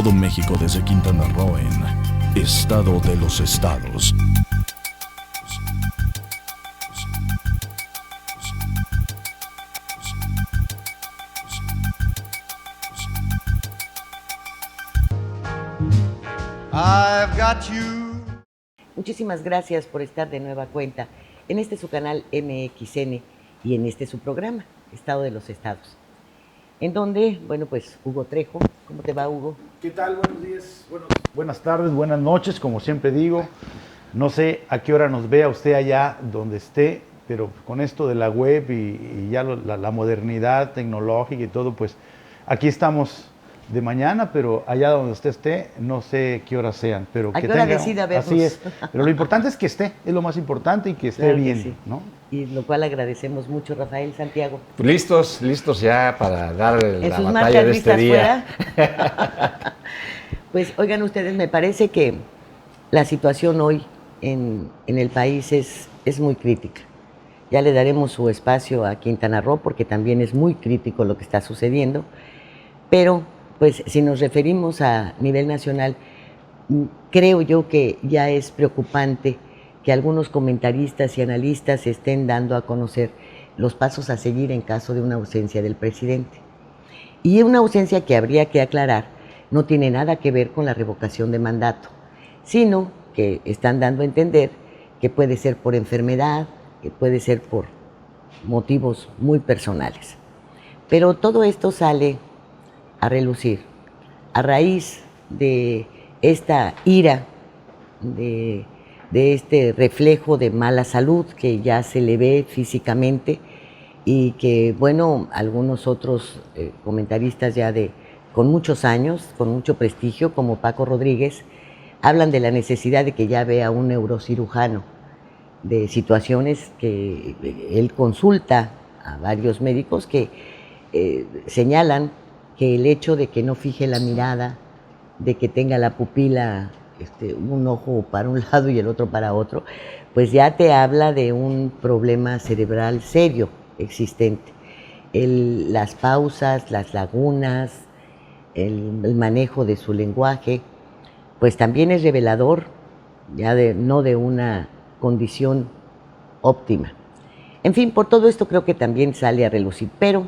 todo México desde Quintana Roo en Estado de los Estados. I've got you. Muchísimas gracias por estar de nueva cuenta en este su canal MXN y en este su programa, Estado de los Estados. En donde, bueno, pues Hugo Trejo, ¿cómo te va, Hugo? ¿Qué tal? Buenos días, buenas tardes, buenas noches, como siempre digo. No sé a qué hora nos vea usted allá donde esté, pero con esto de la web y ya la modernidad tecnológica y todo, pues aquí estamos de mañana, pero allá donde usted esté, no sé qué horas sean, pero ¿A que qué hora tenga, decida vernos? así es, pero lo importante es que esté, es lo más importante y que esté Claro que bien, sí. ¿no? Y lo cual agradecemos mucho, Rafael Santiago. Listos ya para dar En la sus batalla marcas de este listas día. fuera. Pues oigan ustedes, me parece que la situación hoy en el país es muy crítica. Ya le daremos su espacio a Quintana Roo porque también es muy crítico lo que está sucediendo, pero pues si nos referimos a nivel nacional, creo yo que ya es preocupante que algunos comentaristas y analistas estén dando a conocer los pasos a seguir en caso de una ausencia del presidente. Y una ausencia que habría que aclarar no tiene nada que ver con la revocación de mandato, sino que están dando a entender que puede ser por enfermedad, que puede ser por motivos muy personales. Pero todo esto sale a relucir a raíz de esta ira, de este reflejo de mala salud que ya se le ve físicamente y que, bueno, algunos otros comentaristas ya con muchos años, con mucho prestigio, como Paco Rodríguez, hablan de la necesidad de que ya vea un neurocirujano, de situaciones que él consulta a varios médicos que señalan que el hecho de que no fije la mirada, de que tenga la pupila, un ojo para un lado y el otro para otro, pues ya te habla de un problema cerebral serio existente. Las pausas, las lagunas, el manejo de su lenguaje, pues también es revelador ya no de una condición óptima. En fin, por todo esto creo que también sale a relucir, pero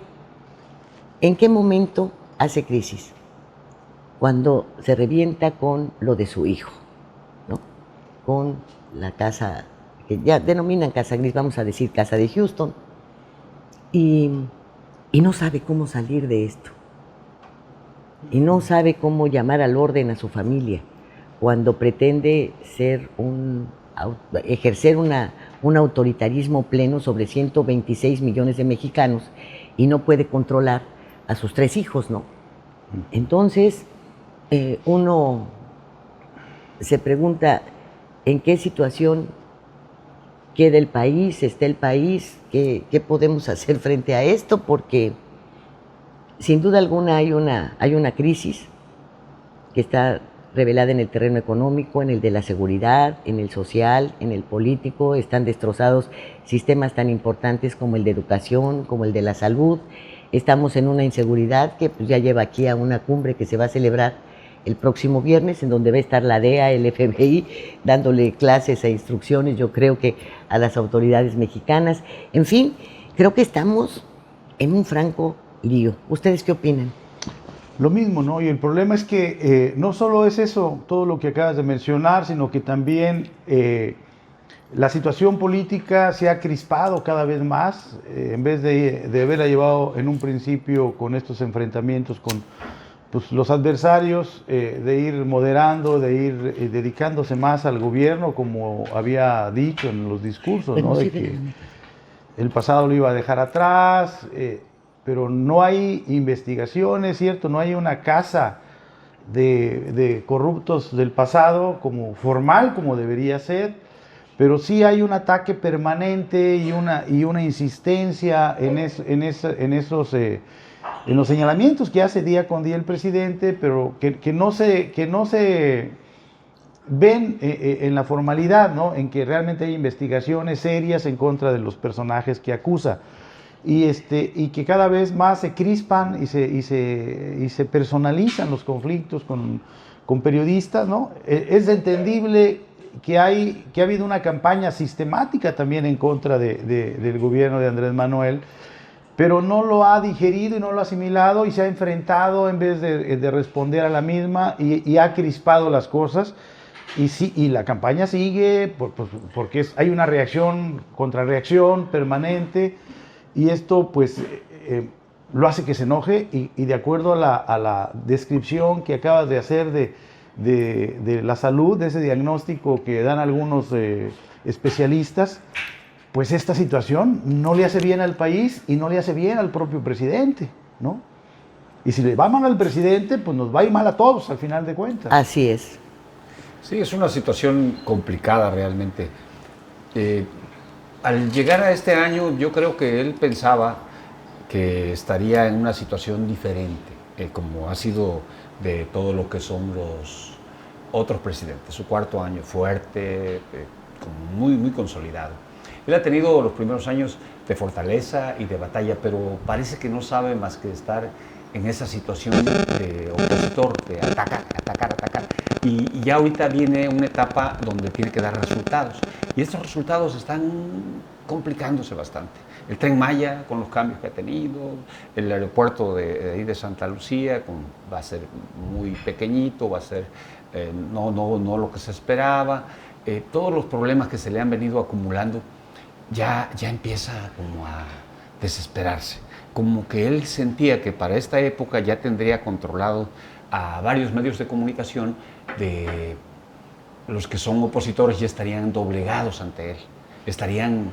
¿en qué momento hace crisis? Cuando se revienta con lo de su hijo, ¿no? Con la casa, que ya denominan casa gris, vamos a decir casa de Houston, y no sabe cómo salir de esto, y no sabe cómo llamar al orden a su familia, cuando pretende ejercer un autoritarismo pleno sobre 126 millones de mexicanos y no puede controlar a sus 3 hijos, ¿no? Entonces, uno se pregunta en qué situación queda el país, está el país, qué podemos hacer frente a esto, porque sin duda alguna hay una crisis que está revelada en el terreno económico, en el de la seguridad, en el social, en el político. Están destrozados sistemas tan importantes como el de educación, como el de la salud. Estamos en una inseguridad que pues, ya lleva aquí a una cumbre que se va a celebrar el próximo viernes, en donde va a estar la DEA, el FBI, dándole clases e instrucciones, yo creo que a las autoridades mexicanas. En fin, creo que estamos en un franco lío. ¿Ustedes qué opinan? Lo mismo, ¿no? Y el problema es que no solo es eso, todo lo que acabas de mencionar, sino que también la situación política se ha crispado cada vez más, en vez de haberla llevado en un principio con estos enfrentamientos con pues, los adversarios, de ir moderando, de ir dedicándose más al gobierno, como había dicho en los discursos, ¿no? De que el pasado lo iba a dejar atrás, pero no hay investigaciones, ¿cierto? No hay una casa de corruptos del pasado como formal, como debería ser, pero sí hay un ataque permanente y una insistencia en los señalamientos que hace día con día el presidente, pero que no se ven en la formalidad, ¿no? En que realmente hay investigaciones serias en contra de los personajes que acusa. y que cada vez más se crispan y se personalizan los conflictos con periodistas, ¿no? Es entendible que ha habido una campaña sistemática también en contra del gobierno de Andrés Manuel, pero no lo ha digerido y no lo ha asimilado y se ha enfrentado en vez de responder a la misma y ha crispado las cosas. Y la campaña sigue porque hay una reacción, contrarreacción permanente, y esto pues lo hace que se enoje y de acuerdo a la descripción que acabas de hacer de la salud, de ese diagnóstico que dan algunos especialistas, pues esta situación no le hace bien al país y no le hace bien al propio presidente, ¿no? Y si le va mal al presidente, pues nos va a ir mal a todos al final de cuentas. Así es. Sí, es una situación complicada realmente. Al llegar a este año, yo creo que él pensaba que estaría en una situación diferente, como ha sido de todo lo que son los otros presidentes. Su cuarto año fuerte, muy, muy consolidado. Él ha tenido los primeros años de fortaleza y de batalla, pero parece que no sabe más que estar en esa situación de opositor, de atacar. Y ya ahorita viene una etapa donde tiene que dar resultados. Y estos resultados están complicándose bastante. El Tren Maya, con los cambios que ha tenido, el aeropuerto de Santa Lucía, va a ser muy pequeñito, va a ser no lo que se esperaba. Todos los problemas que se le han venido acumulando, ya empieza como a desesperarse. Como que él sentía que para esta época ya tendría controlado a varios medios de comunicación, de los que son opositores ya estarían doblegados ante él, estarían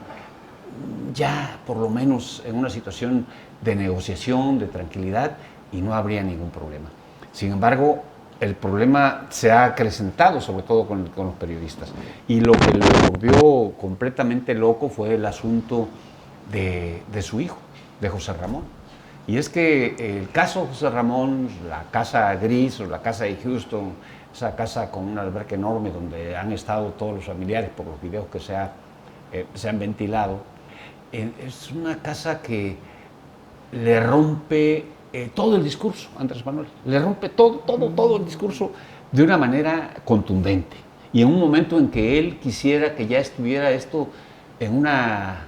ya por lo menos en una situación de negociación, de tranquilidad, y no habría ningún problema. Sin embargo, el problema se ha acrecentado, sobre todo con los periodistas, y lo que lo volvió completamente loco fue el asunto de su hijo, de José Ramón. Y es que el caso de José Ramón, la casa gris o la casa de Houston, esa casa con una alberca enorme donde han estado todos los familiares por los videos que se han ventilado, es una casa que le rompe todo el discurso a Andrés Manuel, le rompe todo el discurso de una manera contundente. Y en un momento en que él quisiera que ya estuviera esto en una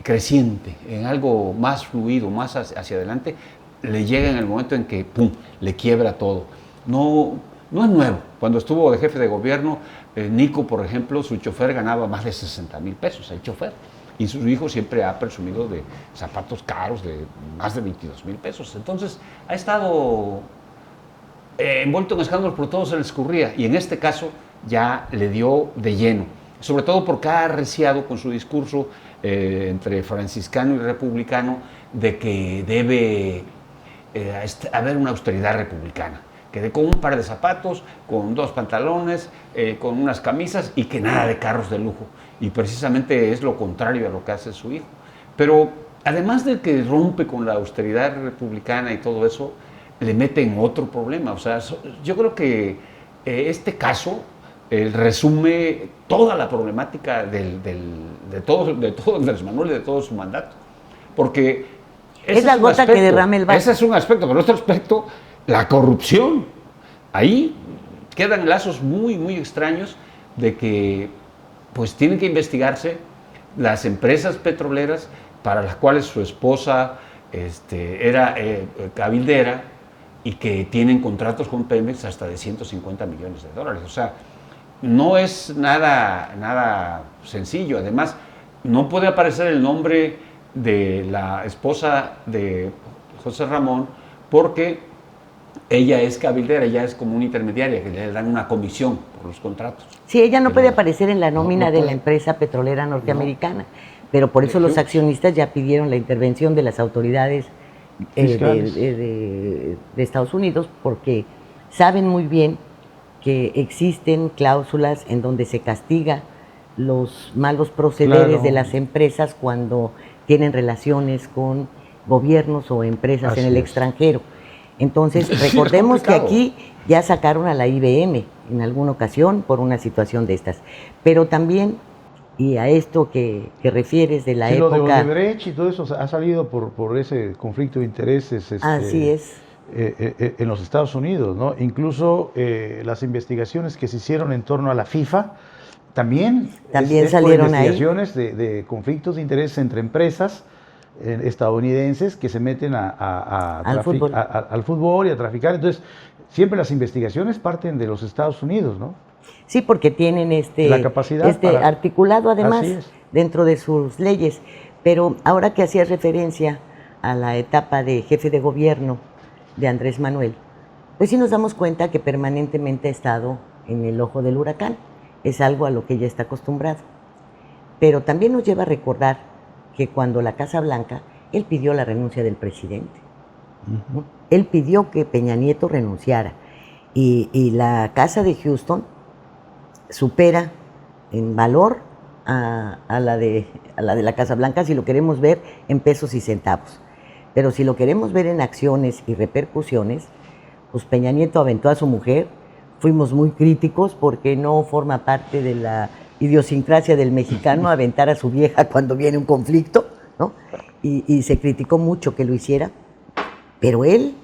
creciente, en algo más fluido, más hacia adelante, le llega en el momento en que ¡pum!, le quiebra todo. No es nuevo. Cuando estuvo de jefe de gobierno, Nico, por ejemplo, su chofer ganaba más de 60,000 pesos, el chofer. Y su hijo siempre ha presumido de zapatos caros de más de 22,000 pesos. Entonces, ha estado envuelto en escándalos, pero todo se le escurría. Y en este caso ya le dio de lleno. Sobre todo porque ha arreciado con su discurso entre franciscano y republicano de que debe haber una austeridad republicana, que con un par de zapatos, con 2 pantalones, con unas camisas, y que nada de carros de lujo. Y precisamente es lo contrario a lo que hace su hijo. Pero además de que rompe con la austeridad republicana y todo eso, le mete en otro problema. O sea, yo creo que este caso resume toda la problemática de todo Andrés Manuel y de todo su mandato. Porque es la gota que derrama el vaso. Ese es un aspecto, pero otro aspecto, la corrupción. Ahí quedan lazos muy, muy extraños de que pues tienen que investigarse las empresas petroleras para las cuales su esposa era cabildera y que tienen contratos con Pemex hasta de $150 millones. O sea, no es nada sencillo. Además, no puede aparecer el nombre de la esposa de José Ramón porque ella es cabildera, ella es como una intermediaria, que le dan una comisión por los contratos. Sí, ella no puede aparecer en la nómina de la empresa petrolera norteamericana, pero por eso los accionistas ya pidieron la intervención de las autoridades de Estados Unidos, porque saben muy bien que existen cláusulas en donde se castiga los malos procederes de las empresas cuando tienen relaciones con gobiernos o empresas en el extranjero. Entonces, recordemos que aquí ya sacaron a la IBM en alguna ocasión por una situación de estas. Pero también y a esto que refieres de la Sí, época. lo de Odebrecht y todo eso ha salido por ese conflicto de intereses. Así es. En los Estados Unidos, ¿no? Incluso las investigaciones que se hicieron en torno a la FIFA también salieron por ahí. investigaciones de conflictos de intereses entre empresas estadounidenses que se meten Al fútbol. al fútbol y a traficar. Entonces, siempre las investigaciones parten de los Estados Unidos, ¿no? Sí, porque tienen La capacidad para- articulado además Así es. dentro de sus leyes. Pero ahora que hacías referencia a la etapa de jefe de gobierno de Andrés Manuel, pues sí nos damos cuenta que permanentemente ha estado en el ojo del huracán. Es algo a lo que ya está acostumbrado. Pero también nos lleva a recordar que cuando la Casa Blanca, él pidió la renuncia del presidente. ¿No? Él pidió que Peña Nieto renunciara. Y la Casa de Houston supera en valor a la de la Casa Blanca si lo queremos ver en pesos y centavos. Pero si lo queremos ver en acciones y repercusiones, pues Peña Nieto aventó a su mujer. Fuimos muy críticos porque no forma parte de la idiosincrasia del mexicano aventar a su vieja cuando viene un conflicto, ¿no? Y se criticó mucho que lo hiciera. Pero él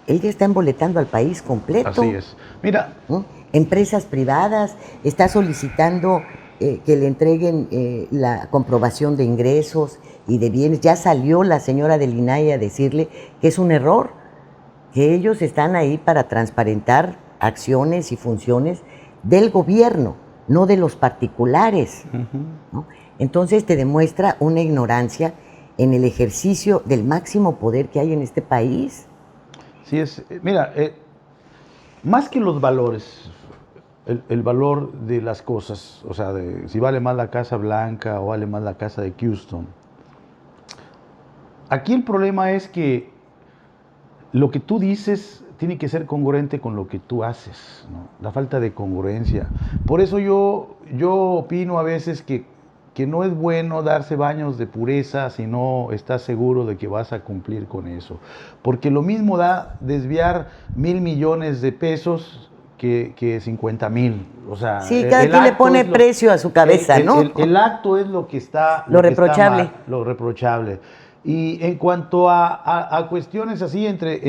ya está emboletando al país completo. Así es. Mira, ¿no? Empresas privadas, está solicitando que le entreguen la comprobación de ingresos y de bienes. Ya salió la señora del INAI a decirle que es un error, que ellos están ahí para transparentar acciones y funciones del gobierno, no de los particulares. ¿No? Entonces te demuestra una ignorancia en el ejercicio del máximo poder que hay en este país. sí es. Mira, más que los valores, el valor de las cosas, o sea, de si vale más la Casa Blanca o vale más la Casa de Houston. Aquí el problema es que lo que tú dices tiene que ser congruente con lo que tú haces, ¿no? La falta de congruencia. Por eso yo opino a veces que no es bueno darse baños de pureza si no estás seguro de que vas a cumplir con eso. Porque lo mismo da desviar 1,000 millones de pesos que 50,000. O sea, Sí, cada quien le pone precio a su cabeza, ¿no? El acto es lo que está... Lo que está reprochable. mal, lo reprochable. Y en cuanto a cuestiones así,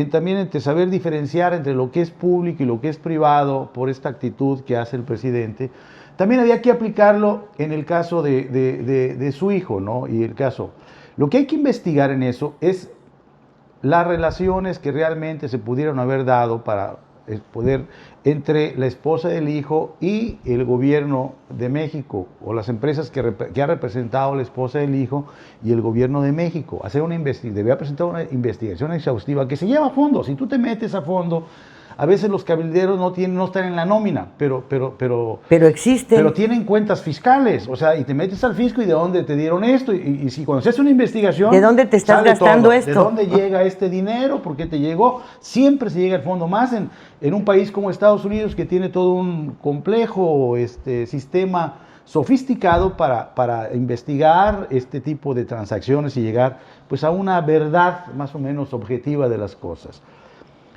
también entre saber diferenciar entre lo que es público y lo que es privado por esta actitud que hace el presidente, también había que aplicarlo en el caso de su hijo, ¿no? Y el caso, lo que hay que investigar en eso es las relaciones que realmente se pudieron haber dado para poder entre la esposa del hijo y el gobierno de México o las empresas que ha representado la esposa del hijo y el gobierno de México. Debía presentar una investigación exhaustiva que se lleva a fondo. Si tú te metes a fondo, a veces los cabilderos no están en la nómina, pero existen. Pero tienen cuentas fiscales, o sea, y te metes al fisco y de dónde te dieron esto, y si cuando se hace una investigación... ¿De dónde te estás sale gastando todo. esto? ¿De dónde llega este dinero? ¿Por qué te llegó? Siempre se llega al fondo, más en un país como Estados Unidos que tiene todo un complejo sistema sofisticado para investigar este tipo de transacciones y llegar pues a una verdad más o menos objetiva de las cosas.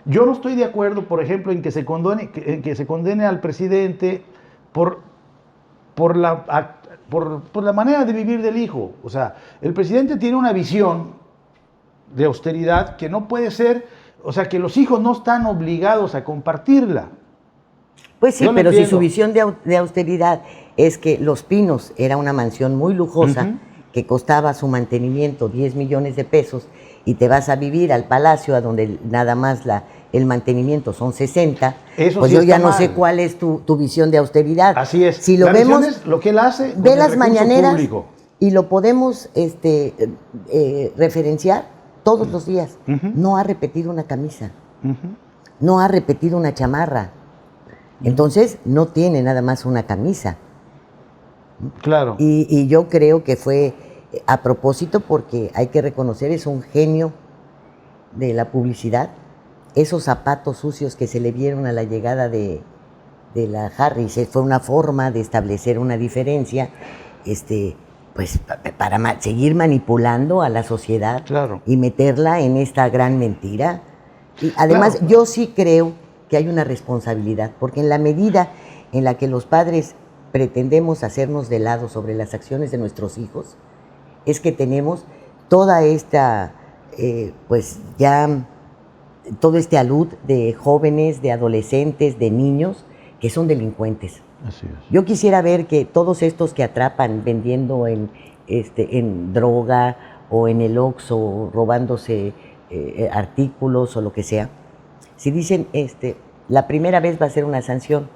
Yo no estoy de acuerdo, por ejemplo, en que se condene al presidente por la manera de vivir del hijo. O sea, el presidente tiene una visión de austeridad que no puede ser, o sea, que los hijos no están obligados a compartirla. Pues sí, Yo lo pero si entiendo. su visión de austeridad es que Los Pinos era una mansión muy lujosa, que costaba su mantenimiento 10 millones de pesos, y te vas a vivir al Palacio, a donde nada más el mantenimiento son 60, Eso pues sí yo ya está no sé mal. cuál es tu visión de austeridad. Así es. Si lo La visión vemos, es lo que él hace con ve el las recurso mañaneras público. y lo podemos referenciar todos los días. No ha repetido una camisa, no ha repetido una chamarra. Entonces, no tiene nada más una camisa. Claro. Y yo creo que fue a propósito, porque hay que reconocer, es un genio de la publicidad. Esos zapatos sucios que se le vieron a la llegada de la Harris fue una forma de establecer una diferencia, pues para seguir manipulando a la sociedad. Claro. Y meterla en esta gran mentira. Y además, yo sí creo que hay una responsabilidad, porque en la medida en la que los padres pretendemos hacernos de lado sobre las acciones de nuestros hijos es que tenemos toda esta, pues ya, todo este alud de jóvenes, de adolescentes, de niños que son delincuentes. Así es. Yo quisiera ver que todos estos que atrapan vendiendo en droga o en el Oxxo, robándose artículos o lo que sea, si dicen, la primera vez va a ser una sanción,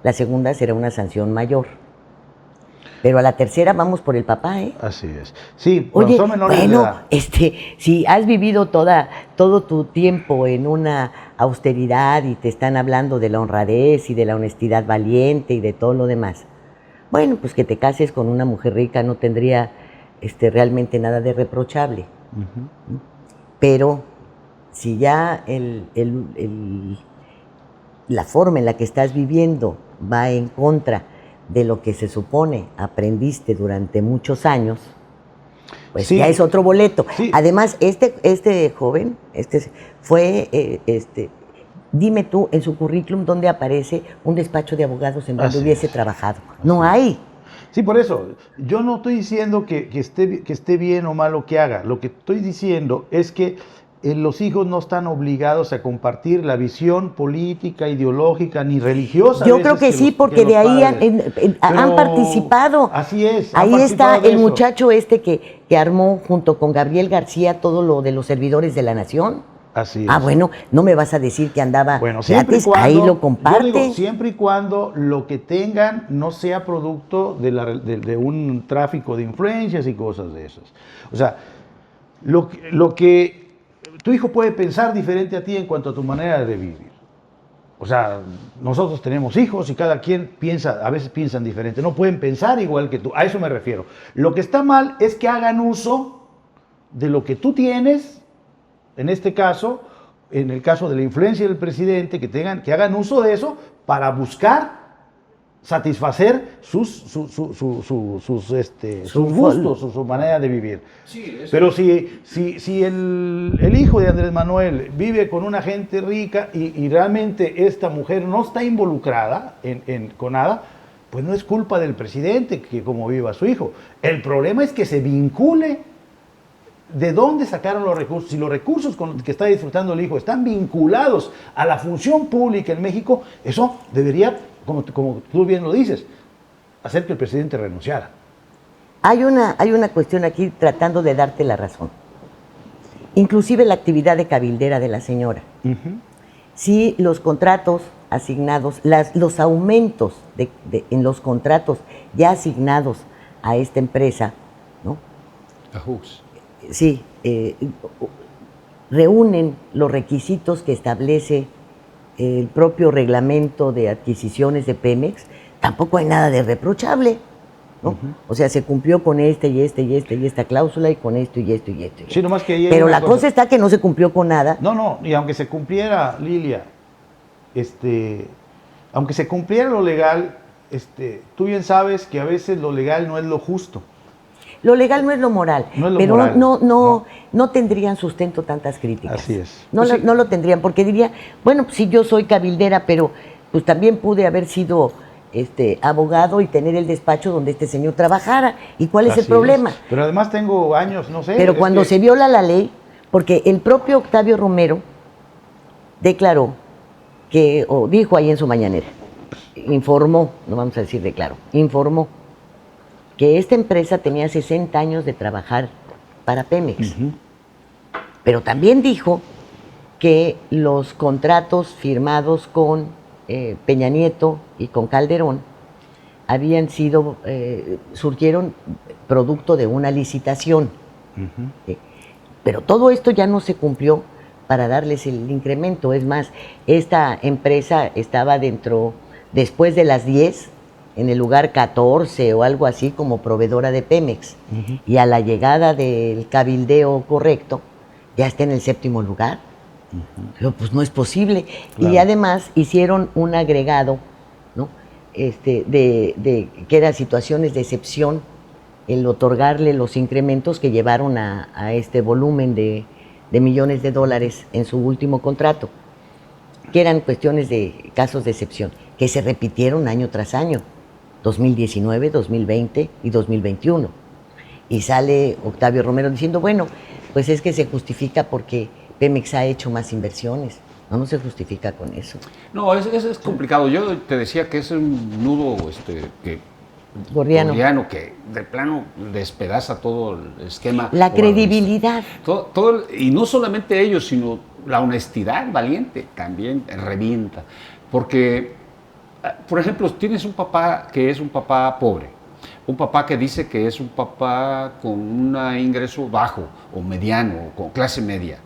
la segunda será una sanción mayor, pero a la tercera vamos por el papá, ¿eh? Así es. Sí, cuando Oye, son menores de bueno, edad. si has vivido todo tu tiempo en una austeridad y te están hablando de la honradez y de la honestidad valiente y de todo lo demás, bueno, pues que te cases con una mujer rica no tendría realmente nada de reprochable. Ujú. Pero si ya la forma en la que estás viviendo va en contra de lo que se supone aprendiste durante muchos años, pues Sí. ya es otro boleto. Sí. Además, este joven, fue, dime tú en su currículum dónde aparece un despacho de abogados en donde Así hubiese es. trabajado. No hay. Sí, por eso, yo no estoy diciendo que esté bien o mal lo que haga. Lo que estoy diciendo es que los hijos no están obligados a compartir la visión política, ideológica ni religiosa. Yo creo que sí, porque de ahí han participado. Así es. Ahí han está participado de el eso. muchacho que armó junto con Gabriel García todo lo de los servidores de la nación. Así es. Ah, bueno, no me vas a decir que andaba Bueno, siempre y gratis, cuando, ahí lo comparte. yo digo, siempre y cuando lo que tengan no sea producto de un tráfico de influencias y cosas de esas. O sea, lo que tu hijo puede pensar diferente a ti en cuanto a tu manera de vivir. O sea, nosotros tenemos hijos y cada quien piensa, a veces piensan diferente, no pueden pensar igual que tú, a eso me refiero. Lo que está mal es que hagan uso de lo que tú tienes, en este caso, en el caso de la influencia del presidente, que hagan uso de eso para buscar satisfacer sus gustos, su manera de vivir. Sí, Pero si el hijo de Andrés Manuel vive con una gente rica y realmente esta mujer no está involucrada con nada, pues no es culpa del presidente que como viva su hijo. El problema es que se vincule. ¿De dónde sacaron los recursos? Si los recursos con los que está disfrutando el hijo están vinculados a la función pública en México, eso debería, como tú bien lo dices, hacer que el presidente renunciara. Hay una cuestión aquí tratando de darte la razón. Inclusive la actividad de cabildera de la señora. Si los contratos asignados, los aumentos en los contratos ya asignados a esta empresa, ¿no? A Hooks. Sí, reúnen los requisitos que establece el propio reglamento de adquisiciones de Pemex, tampoco hay nada de reprochable, ¿no? O sea, se cumplió con y esta cláusula y con esto y esto y esto. Sí, nomás que ahí hay Pero una la cosa está que no se cumplió con nada. No, y aunque se cumpliera, Lilia, aunque se cumpliera lo legal, tú bien sabes que a veces lo legal no es lo justo. Lo legal no es lo moral, No es lo pero moral, no tendrían sustento tantas críticas. Así es. No, Pues sí. no lo tendrían, porque diría, bueno, pues sí, yo soy cabildera, pero pues también pude haber sido abogado y tener el despacho donde este señor trabajara. ¿Y cuál es el Así problema? Pero además tengo años, no sé. Pero cuando se viola la ley, porque el propio Octavio Romero declaró o dijo ahí en su mañanera, informó, no vamos a decir declaró, informó que esta empresa tenía 60 años de trabajar para Pemex. Pero también dijo que los contratos firmados con Peña Nieto y con Calderón habían sido, surgieron producto de una licitación. Pero todo esto ya no se cumplió para darles el incremento. Es más, esta empresa estaba después de las 10, en el lugar 14 o algo así como proveedora de Pemex. Y a la llegada del cabildeo correcto, ya está en el 7º lugar. Pero pues no es posible. Claro. Y además hicieron un agregado, ¿no? Que eran situaciones de excepción, el otorgarle los incrementos que llevaron a este volumen de millones de dólares en su último contrato, que eran cuestiones de casos de excepción, que se repitieron año tras año. 2019, 2020 y 2021. Y sale Octavio Romero diciendo, bueno, pues es que se justifica porque Pemex ha hecho más inversiones. No se justifica con eso. No, es complicado. Yo te decía que es un nudo gordiano que de plano despedaza todo el esquema. La credibilidad. Y no solamente ellos, sino la honestidad valiente también revienta. Porque, por ejemplo, tienes un papá que es un papá pobre, un papá que dice que es un papá con un ingreso bajo o mediano, o con clase media,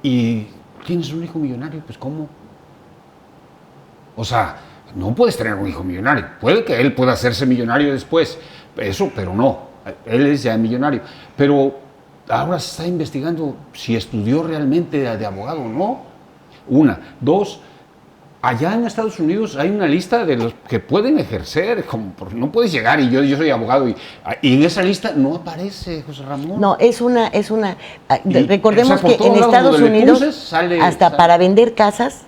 y tienes un hijo millonario, pues ¿cómo? O sea, no puedes tener un hijo millonario. Puede que él pueda hacerse millonario después, eso, pero no. Él es ya millonario. Pero ahora se está investigando si estudió realmente de abogado o no. Una. Dos, allá en Estados Unidos hay una lista de los que pueden ejercer, no puedes llegar y yo soy abogado y en esa lista no aparece José Ramón. No, recordemos que en Estados Unidos hasta para vender casas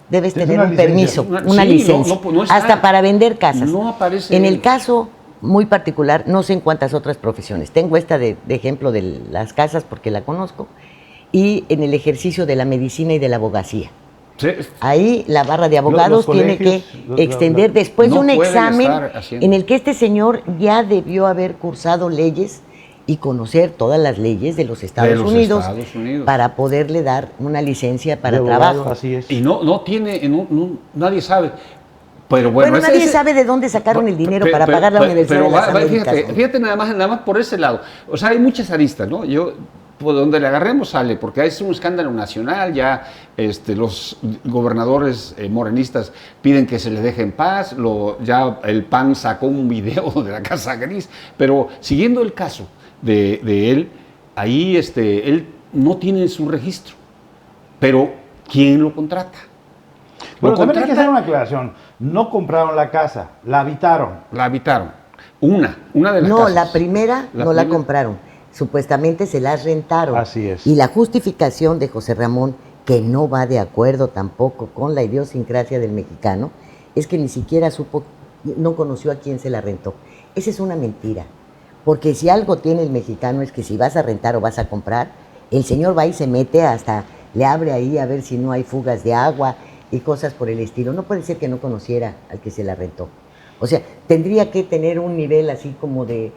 debes tener un permiso, una licencia, no está. Hasta para vender casas. No aparece. En el caso muy particular, no sé en cuántas otras profesiones, tengo esta de ejemplo de las casas porque la conozco, y en el ejercicio de la medicina y de la abogacía. Sí. Ahí la barra de abogados tiene que extender después de un examen en el que este señor ya debió haber cursado leyes y conocer todas las leyes de los Estados Unidos para poderle dar una licencia para trabajo. Así es. Y no tiene, nadie sabe. Pero bueno, nadie sabe de dónde sacaron el dinero para pagar la Universidad de las Américas. Fíjate nada más por ese lado. O sea, hay muchas aristas, ¿no? Por donde le agarremos sale, porque es un escándalo nacional, ya los gobernadores morenistas piden que se les deje en paz, ya el PAN sacó un video de la Casa Gris, pero siguiendo el caso de él, ahí él no tiene su registro, pero ¿quién lo contrata? Bueno, también hay que hacer una aclaración, no compraron la casa, la habitaron. La habitaron, una de las casas. No, la primera no la compraron. Supuestamente se las rentaron. Así es. Y la justificación de José Ramón, que no va de acuerdo tampoco con la idiosincrasia del mexicano, es que ni siquiera no conoció a quién se la rentó. Esa es una mentira. Porque si algo tiene el mexicano es que si vas a rentar o vas a comprar, el señor va y se mete hasta, le abre ahí a ver si no hay fugas de agua y cosas por el estilo. No puede ser que no conociera al que se la rentó. O sea, tendría que tener un nivel así como de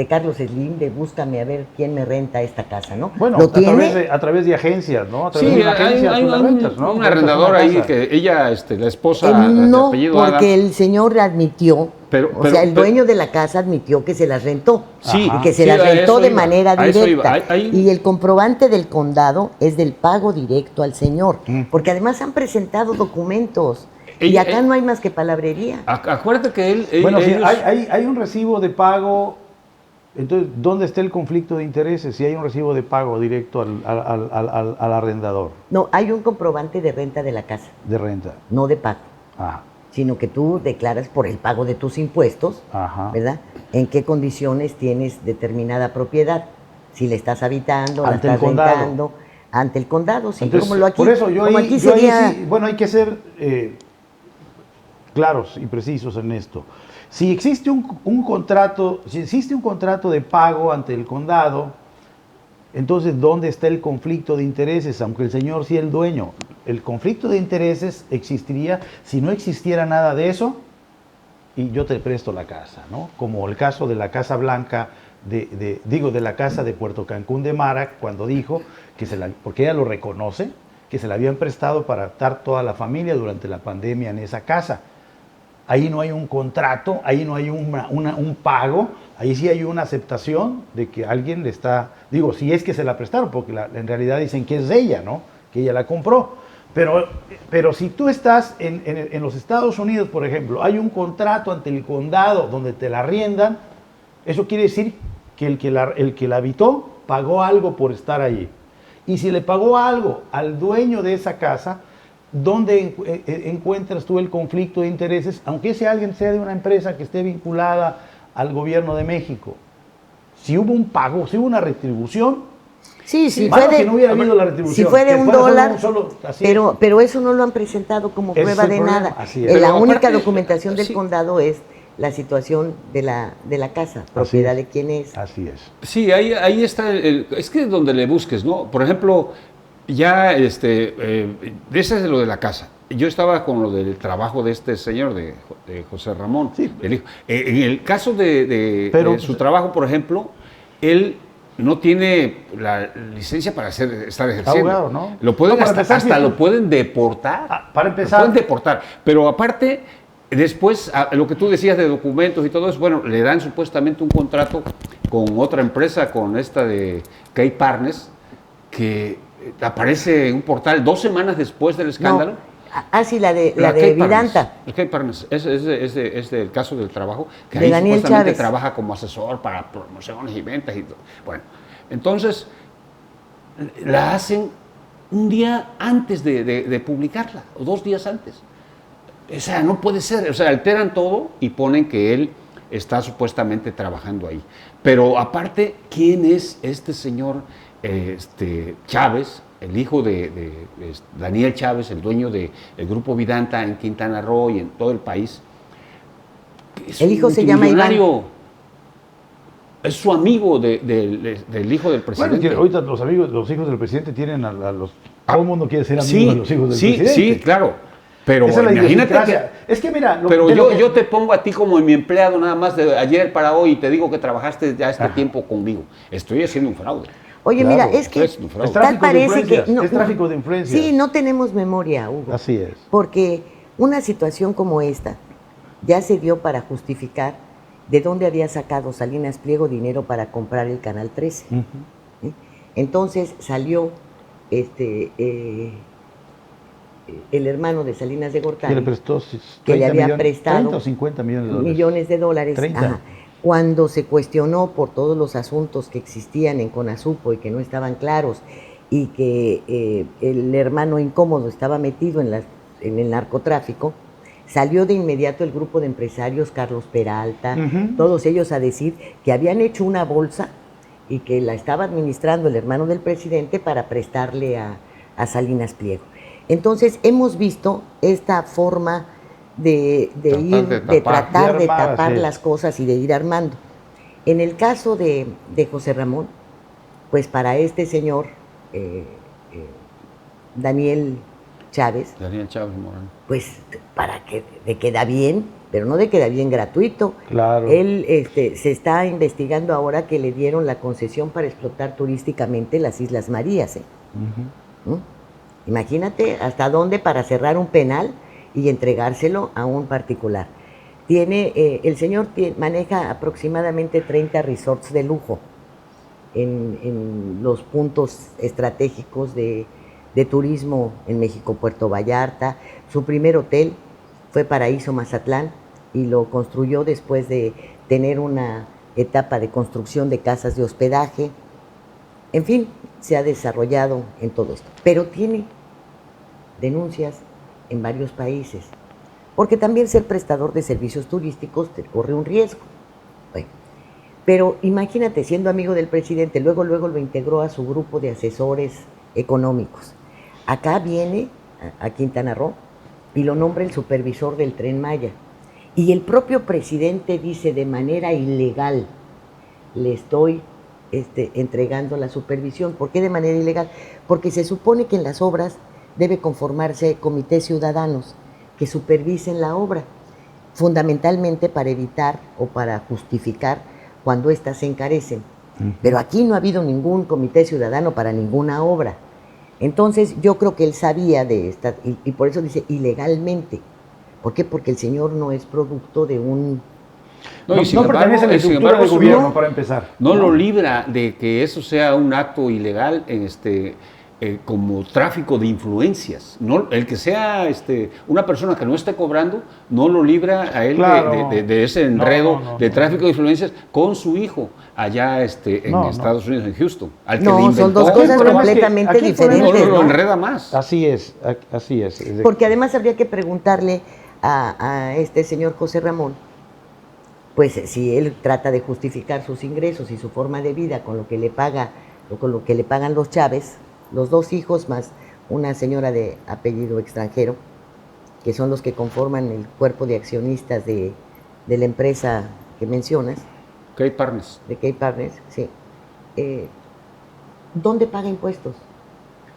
Carlos Slim, de búscame a ver quién me renta esta casa, ¿no? Bueno, a través de agencias, ¿no? A través sí, de una agencia, hay un arrendador ahí que ella, la esposa, no, de apellido porque Adams, el señor admitió, el dueño de la casa admitió que se las rentó. Sí, y que se las rentó de manera directa. Ahí. Y el comprobante del condado es del pago directo al señor, porque además han presentado documentos. Y acá no hay más que palabrería. Acuérdate que él... Bueno, sí, hay un recibo de pago. Entonces, ¿dónde está el conflicto de intereses si hay un recibo de pago directo al arrendador? No, hay un comprobante de renta de la casa. De renta. No de pago. Ajá. Sino que tú declaras por el pago de tus impuestos, ¿verdad? En qué condiciones tienes determinada propiedad. Si le estás habitando, la estás rentando. Ante el condado, sí. Entonces, como aquí, por eso aquí sería... sí, bueno, hay que ser claros y precisos en esto. Si existe un contrato de pago ante el condado, entonces ¿dónde está el conflicto de intereses? Aunque el señor sea el dueño, el conflicto de intereses existiría si no existiera nada de eso y yo te presto la casa, ¿no? Como el caso de la Casa Blanca, de la casa de Puerto Cancún de Mara, cuando dijo que porque ella lo reconoce, que se la habían prestado para estar toda la familia durante la pandemia en esa casa. Ahí no hay un contrato, ahí no hay un pago, ahí sí hay una aceptación de que alguien le está, si es que se la prestaron, porque en realidad dicen que es de ella, ¿no? Que ella la compró. Pero si tú estás en los Estados Unidos, por ejemplo, hay un contrato ante el condado donde te la arriendan, eso quiere decir que el que la habitó pagó algo por estar allí. Y si le pagó algo al dueño de esa casa, ¿dónde encuentras tú el conflicto de intereses? Aunque ese alguien sea de una empresa que esté vinculada al gobierno de México. Si hubo un pago, si hubo una retribución, sí, que no hubiera habido la retribución. Si fue de $1, pero eso no lo han presentado como prueba de nada. Así es. La única documentación del condado es la situación de la casa, propiedad de quién es. Así es. Sí, ahí está, es que donde le busques, ¿no? Por ejemplo, ya, ese es lo de la casa. Yo estaba con lo del trabajo de este señor, de José Ramón, Sí. el hijo. En el caso de Pero, su trabajo, por ejemplo, él no tiene la licencia para estar ejerciendo. Abogado, ¿no? Lo pueden No, para empezar, hasta sí. lo pueden deportar. Para empezar. Lo pueden deportar. Pero aparte, después, lo que tú decías de documentos y todo eso, bueno, le dan supuestamente un contrato con otra empresa, con esta de Key Partners, que aparece en un portal 2 semanas después del escándalo. No. Sí, la de Key Vidanta. Partners, Key Partners, es del caso del trabajo, que De ahí Daniel supuestamente Chávez. trabaja como asesor para promociones y ventas y todo. Bueno, entonces la hacen un día antes de publicarla, o 2 días antes. O sea, no puede ser, o sea, alteran todo y ponen que él está supuestamente trabajando ahí. Pero aparte, ¿quién es este señor Chávez? El hijo de Daniel Chávez, el dueño del grupo Vidanta en Quintana Roo y en todo el país. Es El hijo un se llama Iván. multimillonario. Es su amigo del hijo del Bueno, presidente. que ahorita los hijos del presidente tienen a los... Todo el mundo quiere ser amigo de los hijos del presidente. Sí, claro. Pero Esa es la imagínate que... idiosincrasia. Es que mira... Pero yo te pongo a ti como mi empleado nada más de ayer para hoy y te digo que trabajaste ya este tiempo conmigo. Estoy haciendo un fraude. Oye, Claro, mira, es que es un fraude. Es tráfico tal de parece influencias, que... es tráfico de influencias. Sí, no tenemos memoria, Hugo. Así es. Porque una situación como esta ya se dio para justificar de dónde había sacado Salinas Pliego dinero para comprar el Canal 13. ¿Sí? Entonces salió el hermano de Salinas de Gortari, Que le prestó que le 30 había millones, prestado 30 o 50 millones de dólares. millones de dólares. 30. Ajá. Cuando se cuestionó por todos los asuntos que existían en Conasupo y que no estaban claros y que el hermano incómodo estaba metido en el narcotráfico, salió de inmediato el grupo de empresarios, Carlos Peralta, todos ellos a decir que habían hecho una bolsa y que la estaba administrando el hermano del presidente para prestarle a Salinas Pliego. Entonces hemos visto esta forma de tratar de tapar las cosas y de ir armando. En el caso de José Ramón, pues para este señor, Daniel Chávez, Morán. pues para que de queda bien, pero no de queda bien gratuito. Claro. Él se está investigando ahora que le dieron la concesión para explotar turísticamente las Islas Marías. ¿Mm? Imagínate hasta dónde para cerrar un penal y entregárselo a un particular. El señor maneja aproximadamente 30 resorts de lujo en los puntos estratégicos de turismo en México, Puerto Vallarta. Su primer hotel fue Paraíso Mazatlán y lo construyó después de tener una etapa de construcción de casas de hospedaje. En fin, se ha desarrollado en todo esto. Pero tiene denuncias en varios países, porque también ser prestador de servicios turísticos te corre un riesgo. Bueno, pero imagínate, siendo amigo del presidente, luego lo integró a su grupo de asesores económicos. Acá viene a Quintana Roo y lo nombra el supervisor del Tren Maya. Y el propio presidente dice de manera ilegal, le estoy entregando la supervisión. ¿Por qué de manera ilegal? Porque se supone que en las obras debe conformarse comités ciudadanos que supervisen la obra, fundamentalmente para evitar o para justificar cuando éstas se encarecen. Pero aquí no ha habido ningún comité ciudadano para ninguna obra. Entonces yo creo que él sabía de esta, y por eso dice ilegalmente. ¿Por qué? Porque el señor no es producto de un... No pertenece a la estructura del gobierno, para empezar. No lo libra de que eso sea un acto ilegal como tráfico de influencias. No, el que sea una persona que no esté cobrando, no lo libra a él de ese enredo de tráfico de influencias con su hijo allá en Estados Unidos, en Houston. Al que le inventó, son dos cosas completamente diferentes. No lo enreda más. Así es. Porque además habría que preguntarle a este señor José Ramón, pues si él trata de justificar sus ingresos y su forma de vida con lo que le pagan los Chávez, los 2 hijos más una señora de apellido extranjero, que son los que conforman el cuerpo de accionistas de de la empresa que mencionas, Kate Partners. de Kate Partners, sí, ¿dónde paga impuestos?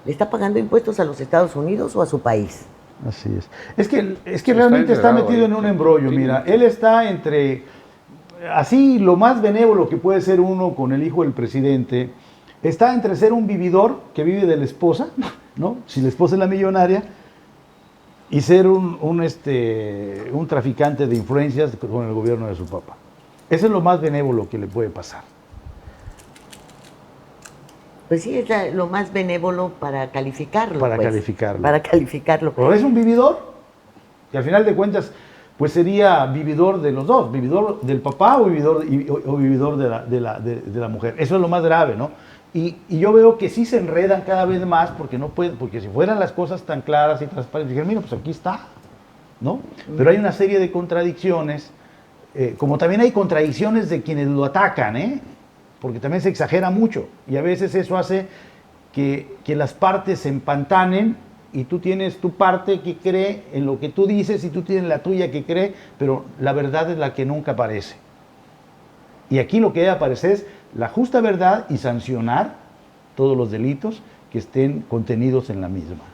¿Le está pagando impuestos a los Estados Unidos o a su país? Así es. Es que realmente está metido en un embrollo, mira. Él está entre, así lo más benévolo que puede ser uno con el hijo del presidente, está entre ser un vividor que vive de la esposa, ¿no? Si la esposa es la millonaria, y ser un traficante de influencias con el gobierno de su papá. Eso es lo más benévolo que le puede pasar. Pues sí, es lo más benévolo para calificarlo. Para pues, calificarlo. Para calificarlo. Pero es un vividor, que al final de cuentas, pues sería vividor de los dos, vividor del papá o vividor de la mujer. Eso es lo más grave, ¿no? Y yo veo que sí se enredan cada vez más porque no pueden, porque si fueran las cosas tan claras y transparentes, dijeran, mira, pues aquí está, ¿no? Pero hay una serie de contradicciones, como también hay contradicciones de quienes lo atacan, ¿eh? Porque también se exagera mucho y a veces eso hace que las partes se empantanen y tú tienes tu parte que cree en lo que tú dices y tú tienes la tuya que cree, pero la verdad es la que nunca aparece. Y aquí lo que debe aparecer es la justa verdad y sancionar todos los delitos que estén contenidos en la misma.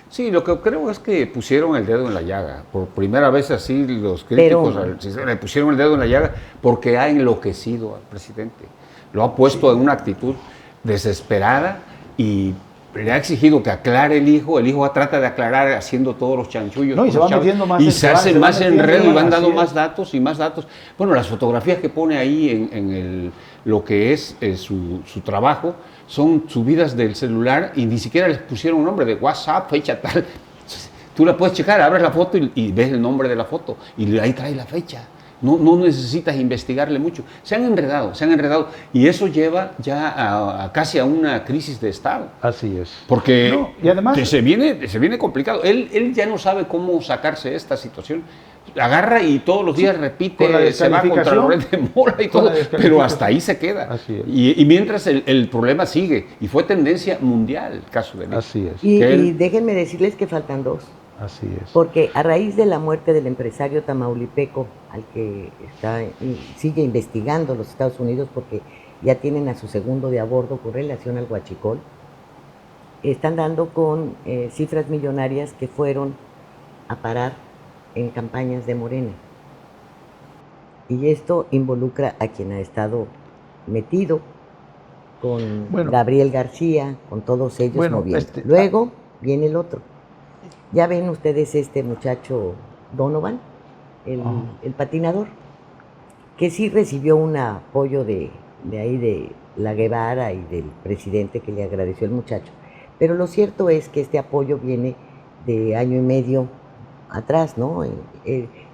Sí, lo que creo es que pusieron el dedo en la llaga. Por primera vez así los críticos al sistema le pusieron el dedo en la llaga porque ha enloquecido al presidente. Lo ha puesto en una actitud desesperada y le ha exigido que aclare el hijo trata de aclarar haciendo todos los chanchullos. No, y se va metiendo más y se hace más enredo y van dando más más datos y más datos. Bueno, las fotografías que pone ahí en lo que es su trabajo son subidas del celular y ni siquiera les pusieron un nombre de WhatsApp, fecha tal. Tú la puedes checar, abres la foto y ves el nombre de la foto y ahí trae la fecha. No necesitas investigarle mucho. Se han enredado. Y eso lleva ya casi a una crisis de Estado. Así es. Porque no, y además, se viene complicado. Él ya no sabe cómo sacarse de esta situación. Agarra y todos los días repite, se va contra Loret de Mola y todo, pero hasta ahí se queda. Así es. Y mientras el problema sigue. Y fue tendencia mundial el caso de México. Así es. Y déjenme decirles que faltan dos. Así es. Porque a raíz de la muerte del empresario tamaulipeco, al que sigue investigando los Estados Unidos porque ya tienen a su segundo de a bordo con relación al huachicol, están dando con cifras millonarias que fueron a parar en campañas de Morena. Y esto involucra a quien ha estado metido con Gabriel García, con todos ellos moviendo. Luego viene el otro. Ya ven ustedes este muchacho Donovan, el patinador, que sí recibió un apoyo de ahí de la Guevara y del presidente que le agradeció el muchacho. Pero lo cierto es que este apoyo viene de año y medio atrás, ¿no?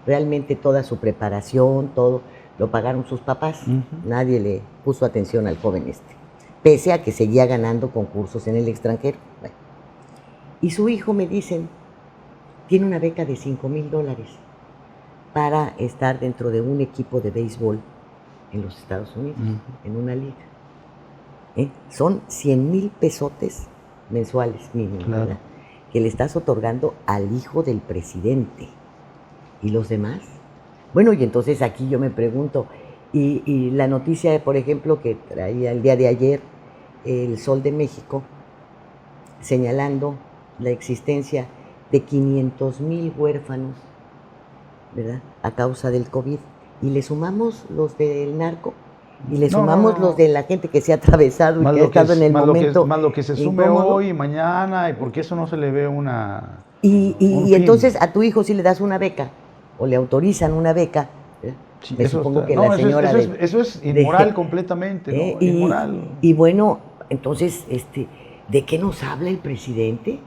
Realmente toda su preparación, todo, lo pagaron sus papás. Nadie le puso atención al joven pese a que seguía ganando concursos en el extranjero. Bueno. Y su hijo, me dicen, tiene una beca de $5,000 para estar dentro de un equipo de béisbol en los Estados Unidos, en una liga. Son 100,000 pesotes mensuales mínimo, claro, ¿verdad? Que le estás otorgando al hijo del presidente. ¿Y los demás? Bueno, y entonces aquí yo me pregunto, y la noticia, por ejemplo, que traía el día de ayer el Sol de México, señalando la existencia de 500,000 huérfanos, ¿verdad?, a causa del COVID. Y le sumamos los del narco, y le sumamos los de la gente que se ha atravesado y que ha estado en el momento. Más lo que se sume hoy y mañana, y porque eso no se le ve una... Y entonces a tu hijo si le das una beca, o le autorizan una beca, sí, me supongo que la señora... Eso es inmoral completamente, ¿no? Inmoral. Y bueno, entonces, ¿de qué nos habla el presidente?